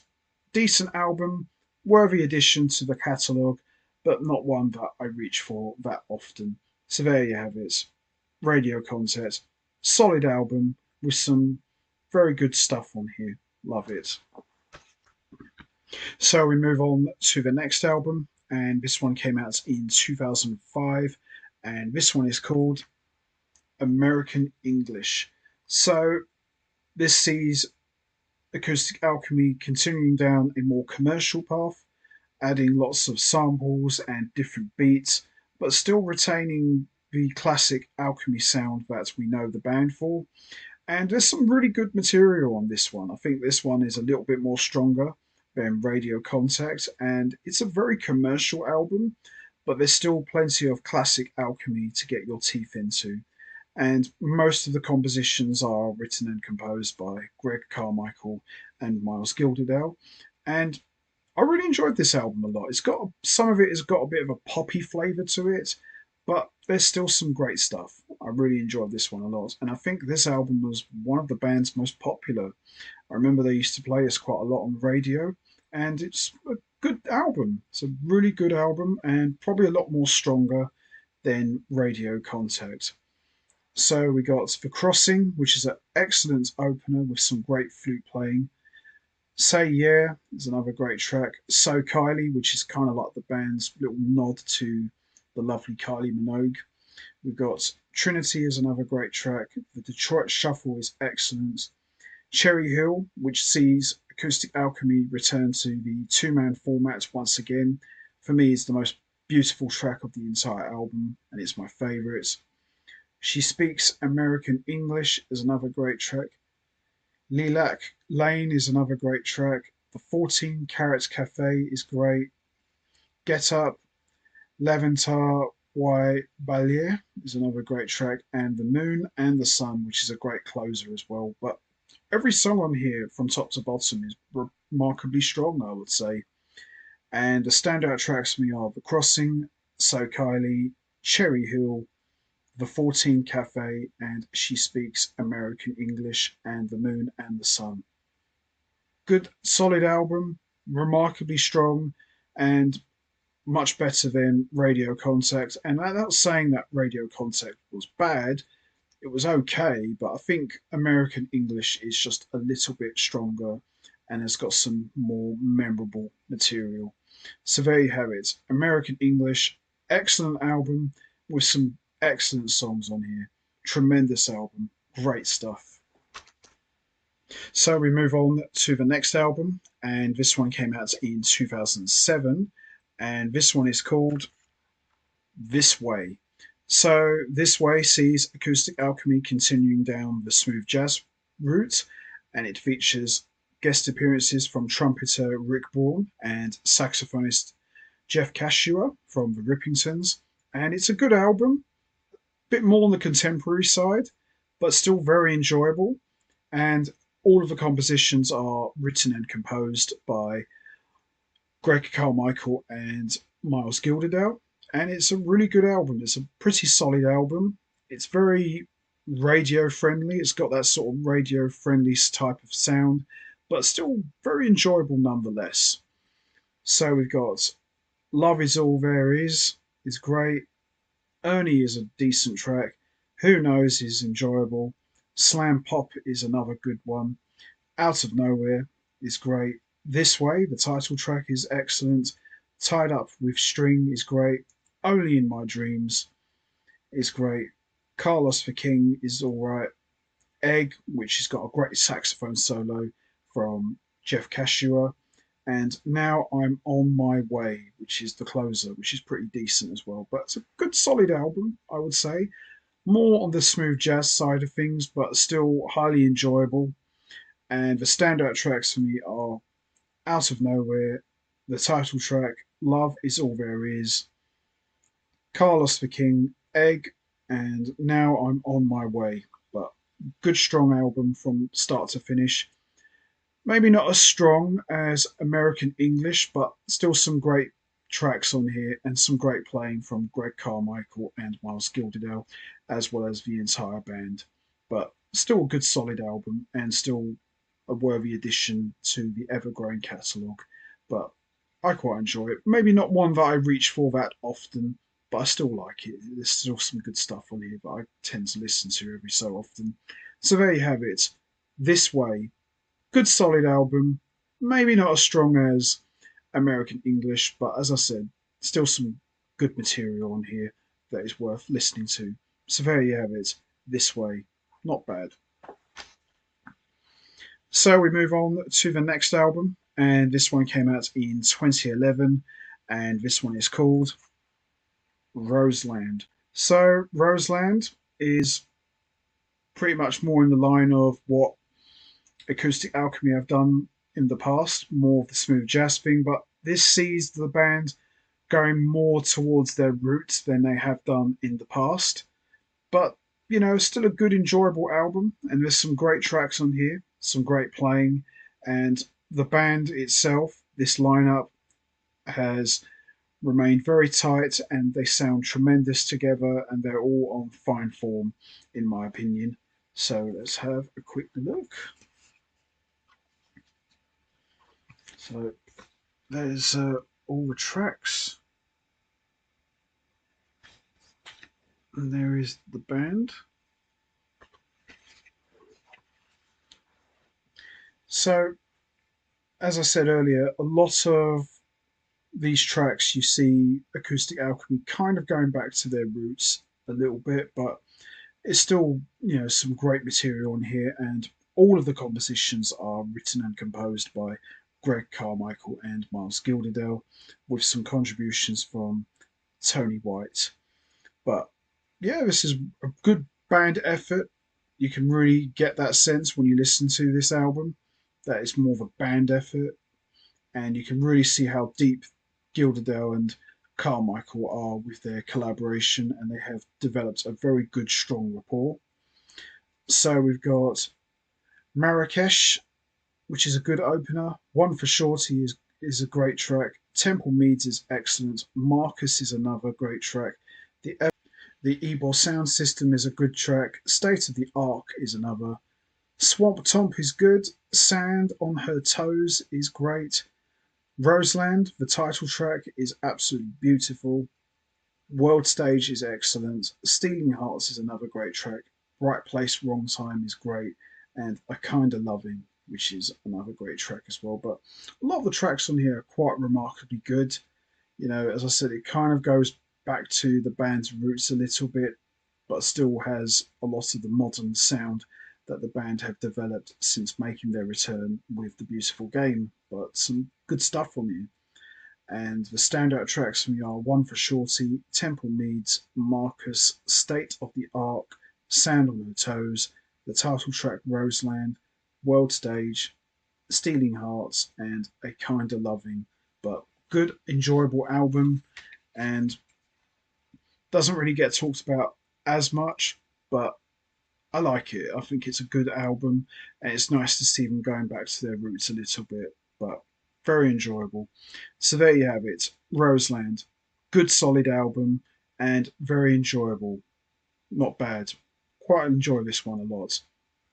decent album, worthy addition to the catalogue, but not one that I reach for that often. So there you have it. Radio Contact, solid album with some very good stuff on here. Love it. So we move on to the next album, and this one came out in 2005, and this one is called American English. So this sees Acoustic Alchemy continuing down a more commercial path, adding lots of samples and different beats, but still retaining the classic Alchemy sound that we know the band for. And there's some really good material on this one. I think this one is a little bit more stronger than Radio Contact, and it's a very commercial album, but there's still plenty of classic Alchemy to get your teeth into. And most of the compositions are written and composed by Greg Carmichael and Miles Gilderdale. And I really enjoyed this album a lot. It's got some of it has got a bit of a poppy flavour to it, but there's still some great stuff. I really enjoyed this one a lot, and I think this album was one of the band's most popular. I remember they used to play this quite a lot on the radio, and it's a good album. It's a really good album, and probably a lot more stronger than Radio Contact. So we got The Crossing, which is an excellent opener with some great flute playing. Say Yeah is another great track. So Kylie, which is kind of like the band's little nod to the lovely Kylie Minogue. We've got Trinity is another great track. The Detroit Shuffle is excellent. Cherry Hill, which sees Acoustic Alchemy return to the two-man format once again, for me is the most beautiful track of the entire album, and it's my favourite. She Speaks American English is another great track. Lilac Lane is another great track. The 14 Carats Cafe is great. Get Up, Levantar Y Balier is another great track. And The Moon and the Sun, which is a great closer as well. But every song on here from top to bottom is remarkably strong, I would say. And the standout tracks for me are The Crossing, So Kylie, Cherry Hill, The 14 Cafe, and She Speaks American English, and The Moon and the Sun. Good, solid album, remarkably strong, and much better than Radio Contact. And not saying that Radio Contact was bad, it was okay, but I think American English is just a little bit stronger and has got some more memorable material. So there you have it. American English, excellent album with some excellent songs on here. Tremendous album, great stuff. So we move on to the next album, and this one came out in 2007, and this one is called This Way. So This Way sees Acoustic Alchemy continuing down the smooth jazz route, and it features guest appearances from trumpeter Rick Braun and saxophonist Jeff Kashua from the Rippingtons. And it's a good album, a bit more on the contemporary side, but still very enjoyable. And all of the compositions are written and composed by Greg Carmichael and Miles Gilderdale. And it's a really good album. It's a pretty solid album. It's very radio friendly. It's got that sort of radio friendly type of sound, but still very enjoyable nonetheless. So we've got Love Is All There is great. Ernie is a decent track. Who Knows is enjoyable. Slam Pop is another good one. Out of Nowhere is great. This Way, the title track, is excellent. Tied Up with String is great. Only in My Dreams is great. Carlos the King is alright. Egg, which has got a great saxophone solo from Jeff Kashua. And Now I'm On My Way, which is the closer, which is pretty decent as well. But it's a good solid album, I would say. More on the smooth jazz side of things, but still highly enjoyable. And the standout tracks for me are Out of Nowhere, the title track, Love Is All There Is, Carlos the King, Egg, and Now I'm On My Way. But good strong album from start to finish. Maybe not as strong as American English, but still some great tracks on here and some great playing from Greg Carmichael and Miles Gilderdale, as well as the entire band. But still a good solid album and still a worthy addition to the ever-growing catalogue. But I quite enjoy it. Maybe not one that I reach for that often, but I still like it. There's still some good stuff on here that I tend to listen to every so often. So there you have it. This Way. Good solid album. Maybe not as strong as American English, but as I said, still some good material on here that is worth listening to. So there you have it. This Way. Not bad. So we move on to the next album, and this one came out in 2011, and this one is called Roseland. So Roseland is pretty much more in the line of what Acoustic Alchemy have done in the past, more of the smooth jazz thing, but this sees the band going more towards their roots than they have done in the past. But, still a good, enjoyable album, and there's some great tracks on here, some great playing, and the band itself, this lineup, has remained very tight and they sound tremendous together and they're all on fine form, in my opinion. So let's have a quick look. So there's all the tracks, and there is the band. So, as I said earlier, a lot of these tracks you see Acoustic Alchemy kind of going back to their roots a little bit, but it's still, some great material on here, and all of the compositions are written and composed by Greg Carmichael and Miles Gilderdale, with some contributions from Tony White. But yeah, this is a good band effort. You can really get that sense when you listen to this album that it's more of a band effort, and you can really see how deep Gilderdale and Carmichael are with their collaboration, and they have developed a very good, strong rapport. So we've got Marrakesh, which is a good opener. One for Shorty is a great track. Temple Meads is excellent. Marcus is another great track. The the Ebor sound system is a good track. State of the Ark is another. Swamp Tomp is good. Sand on Her Toes is great. Roseland, the title track, is absolutely beautiful. World Stage is excellent. Stealing Hearts is another great track. Right Place, Wrong Time is great. And I Kinda Loving, which is another great track as well. But a lot of the tracks on here are quite remarkably good. As I said, it kind of goes back to the band's roots a little bit, but still has a lot of the modern sound that the band have developed since making their return with The Beautiful Game. But some good stuff on here. And the standout tracks from me are One for Shorty, Temple Meads, Marcus, State of the Ark, Sand on Her Toes, the title track Roseland, World Stage, Stealing Hearts, and A Kinda Loving. But good, enjoyable album, and doesn't really get talked about as much, but I like it. I think it's a good album, and it's nice to see them going back to their roots a little bit, but very enjoyable. So there you have it, Roseland. Good, solid album, and very enjoyable. Not bad. Quite enjoy this one a lot.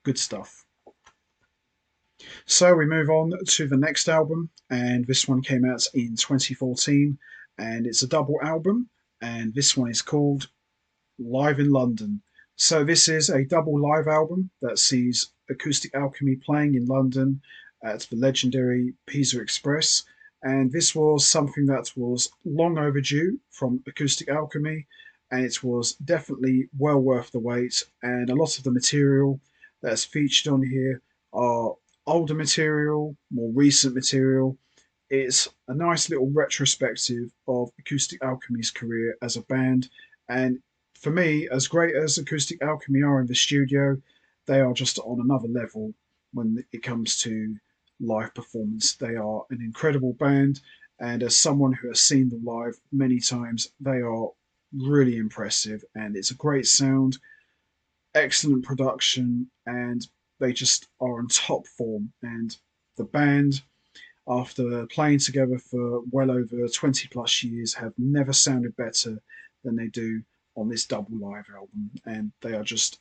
Good stuff. So we move on to the next album, and this one came out in 2014, and it's a double album, and this one is called Live in London. So this is a double live album that sees Acoustic Alchemy playing in London at the legendary Pisa Express. And this was something that was long overdue from Acoustic Alchemy, and it was definitely well worth the wait. And a lot of the material that's featured on here are older material, more recent material. It's a nice little retrospective of Acoustic Alchemy's career as a band, and for me, as great as Acoustic Alchemy are in the studio, they are just on another level when it comes to live performance. They are an incredible band, and as someone who has seen them live many times, they are really impressive. And it's a great sound, excellent production, and they just are on top form. And the band, after playing together for well over 20 plus years, have never sounded better than they do on this double live album. And they are just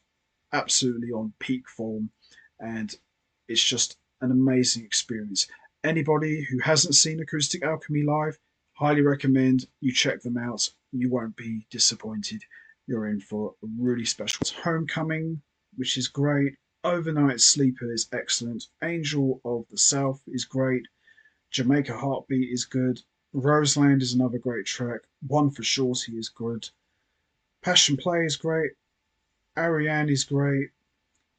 absolutely on peak form. And it's just an amazing experience. Anybody who hasn't seen Acoustic Alchemy live, highly recommend you check them out. You won't be disappointed. You're in for a really special. It's Homecoming, which is great. Overnight Sleeper is excellent. Angel of the South is great. Jamaica Heartbeat is good. Roseland is another great track. One for Shorty is good. Passion Play is great. Ariane is great.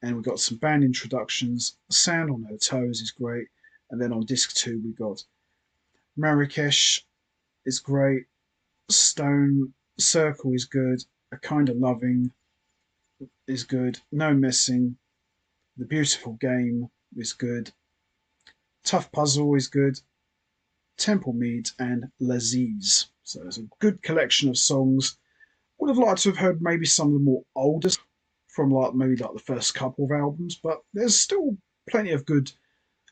And we've got some band introductions. Sand on Her Toes is great. And then on disc 2, we got Marrakesh is great. Stone Circle is good. A Kind of Loving is good. No Messing. The Beautiful Game is good. Tough Puzzle is good. Temple Meads and Laziz. So it's a good collection of songs. Would have liked to have heard maybe some of the more older from like maybe like the first couple of albums, but there's still plenty of good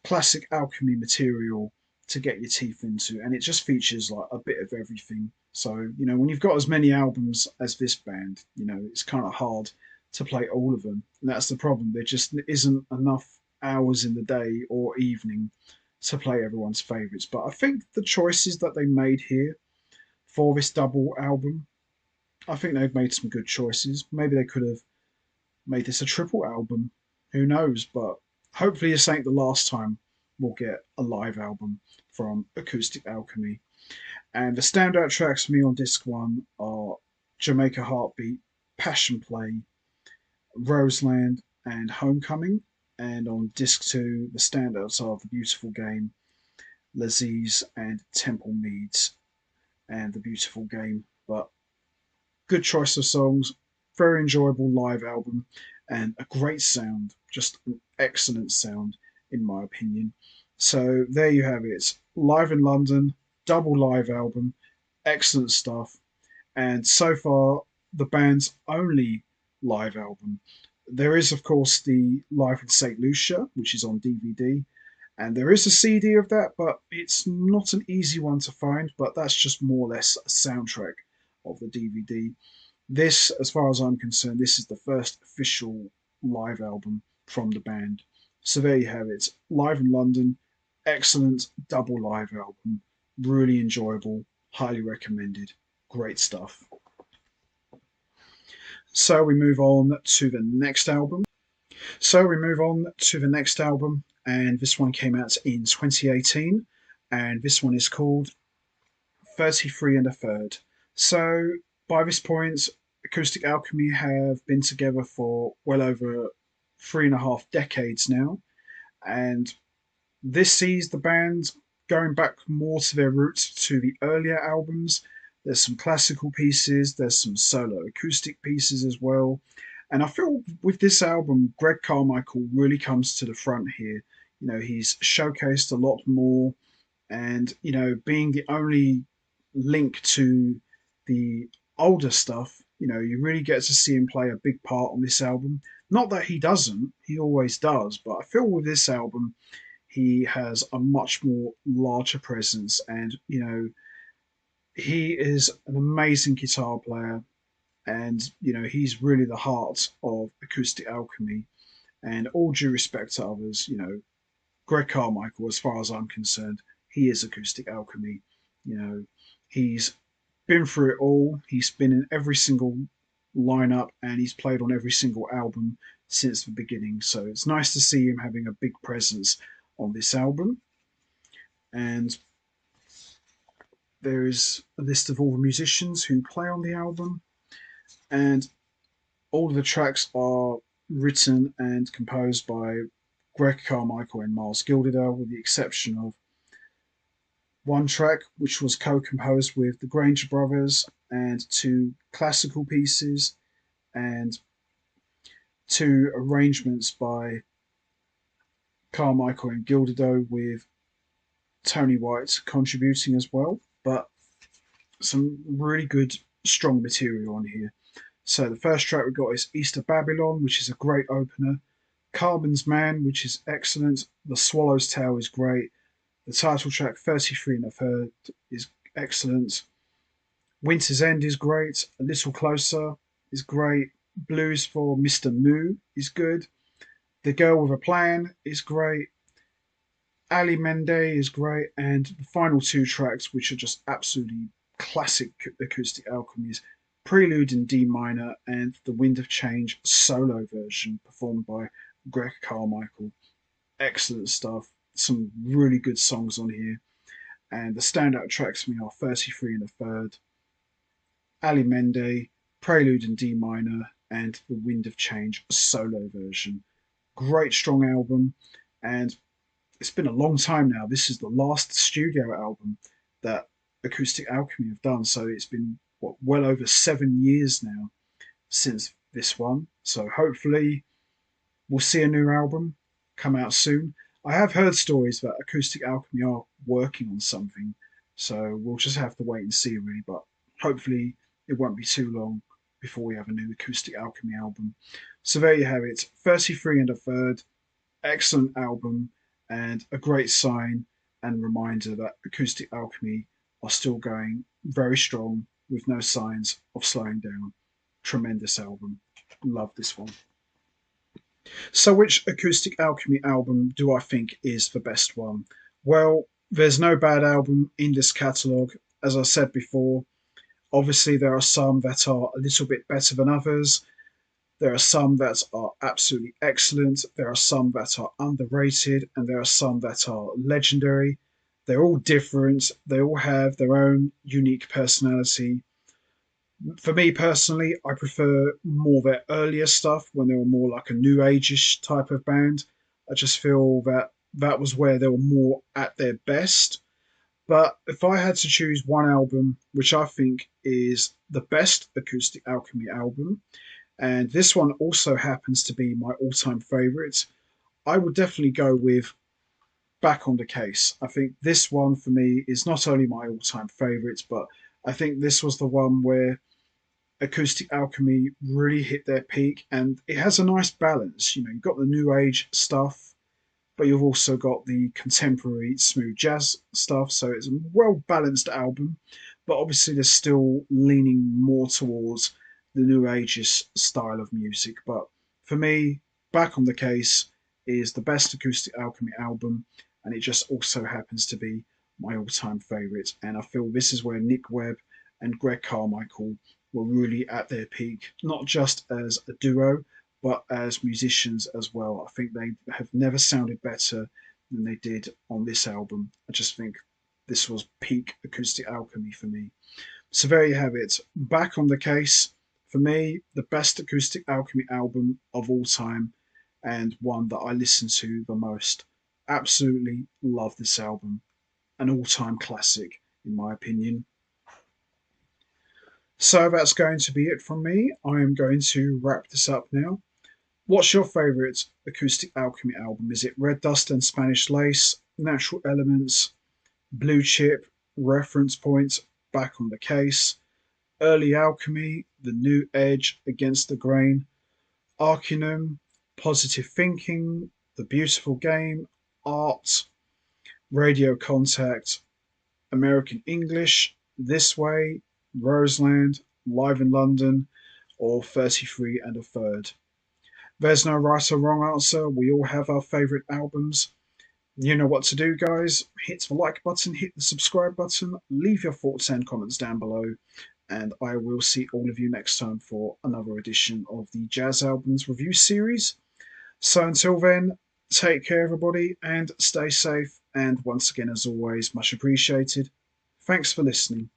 classic Alchemy material to get your teeth into, and it just features like a bit of everything. So, when you've got as many albums as this band, it's kind of hard to play all of them. And that's the problem. There just isn't enough hours in the day or evening to play everyone's favorites. But I think the choices that they made here for this double album, I think they've made some good choices. Maybe they could have made this a triple album. Who knows? But hopefully, this ain't the last time we'll get a live album from Acoustic Alchemy. And the standout tracks for me on disc one are Jamaica Heartbeat, Passion Play, Roseland, and Homecoming. And on disc two, the standouts are The Beautiful Game, Laziz, and Temple Meads, and The Beautiful Game. But good choice of songs, very enjoyable live album, and a great sound, just an excellent sound, in my opinion. So there you have it, live in London, double live album, excellent stuff, and so far the band's only live album. There is, of course, the Live in St. Lucia, which is on DVD, and there is a CD of that, but it's not an easy one to find, but that's just more or less a soundtrack of the DVD. This, as far as I'm concerned, this is the first official live album from the band. So there you have it. Live in London, excellent double live album. Really enjoyable, highly recommended. Great stuff. So we move on to the next album. And this one came out in 2018, and this one is called 33 and a Third. So by this point, Acoustic Alchemy have been together for well over 3.5 decades now, and this sees the band going back more to their roots to the earlier albums. There's some classical pieces, there's some solo acoustic pieces as well. And I feel with this album, Greg Carmichael really comes to the front here. He's showcased a lot more, and being the only link to the older stuff, you really get to see him play a big part on this album. Not that he doesn't, he always does, but I feel with this album he has a much more larger presence, and he is an amazing guitar player, and he's really the heart of Acoustic Alchemy. And all due respect to others, Greg Carmichael, as far as I'm concerned, he is Acoustic Alchemy. He's been through it all. He's been in every single lineup, and he's played on every single album since the beginning. So it's nice to see him having a big presence on this album. And there is a list of all the musicians who play on the album, and all of the tracks are written and composed by Greg Carmichael and Miles Gilderdale, with the exception of one track which was co-composed with the Granger brothers, and two classical pieces, and two arrangements by Carmichael and Gilderdale, with Tony White contributing as well. But some really good, strong material on here. So the first track we got is East of Babylon, which is a great opener. Carbon's Man, which is excellent. The Swallow's Tale is great. The title track 33 and a Third is excellent. Winter's End is great. A Little Closer is great. Blues for Mr. Moo is good. The Girl with a Plan is great. Ali Mende is great. And the final two tracks, which are just absolutely classic Acoustic Alchemy, Prelude in D minor and The Wind of Change solo version performed by Greg Carmichael. Excellent stuff. Some really good songs on here. And the standout tracks for me are 33 and a Third, Ali Mende, Prelude in D minor, and The Wind of Change solo version. Great strong album, and it's been a long time now. This is the last studio album that Acoustic Alchemy have done, so it's been well over 7 years now since this one. So hopefully we'll see a new album come out soon. I have heard stories that Acoustic Alchemy are working on something, so we'll just have to wait and see, really. But hopefully, it won't be too long before we have a new Acoustic Alchemy album. So there you have it, 33 and a third, excellent album, and a great sign and reminder that Acoustic Alchemy are still going very strong with no signs of slowing down. Tremendous album. Love this one. So, which Acoustic Alchemy album do I think is the best one? Well, there's no bad album in this catalogue. As I said before, obviously there are some that are a little bit better than others. There are some that are absolutely excellent. There are some that are underrated, and there are some that are legendary. They're all different. They all have their own unique personality. For me personally, I prefer more their earlier stuff when they were more like a new age-ish type of band. I just feel that that was where they were more at their best. But if I had to choose one album, which I think is the best Acoustic Alchemy album, and this one also happens to be my all-time favorite, I would definitely go with Back on the Case. I think this one for me is not only my all-time favorite, but I think this was the one where Acoustic Alchemy really hit their peak, and it has a nice balance. You know, you've got the new age stuff, but you've also got the contemporary smooth jazz stuff. So it's a well balanced album, but obviously they're still leaning more towards the new age's style of music. But for me, Back on the Case is the best Acoustic Alchemy album, and it just also happens to be my all-time favorite. And I feel this is where Nick Webb and Greg Carmichael were really at their peak, not just as a duo, but as musicians as well. I think they have never sounded better than they did on this album. I just think this was peak Acoustic Alchemy for me. So there you have it. Back on the Case, for me, the best Acoustic Alchemy album of all time, and one that I listen to the most. Absolutely love this album. An all-time classic, in my opinion. So that's going to be it from me. I am going to wrap this up now. What's your favourite Acoustic Alchemy album? Is it Red Dust and Spanish Lace, Natural Elements, Blue Chip, Reference Point, Back on the Case, Early Alchemy, The New Edge, Against the Grain, Arcanum, Positive Thinking, The Beautiful Game, Art, Radio Contact, American English, This Way, Roseland, Live in London, or 33 and a third? There's no right or wrong answer. We all have our favourite albums. You know what to do, guys. Hit the like button, hit the subscribe button, leave your thoughts and comments down below, and I will see all of you next time for another edition of the Jazz Albums Review Series. So until then, take care, everybody, and stay safe. And once again, as always, much appreciated. Thanks for listening.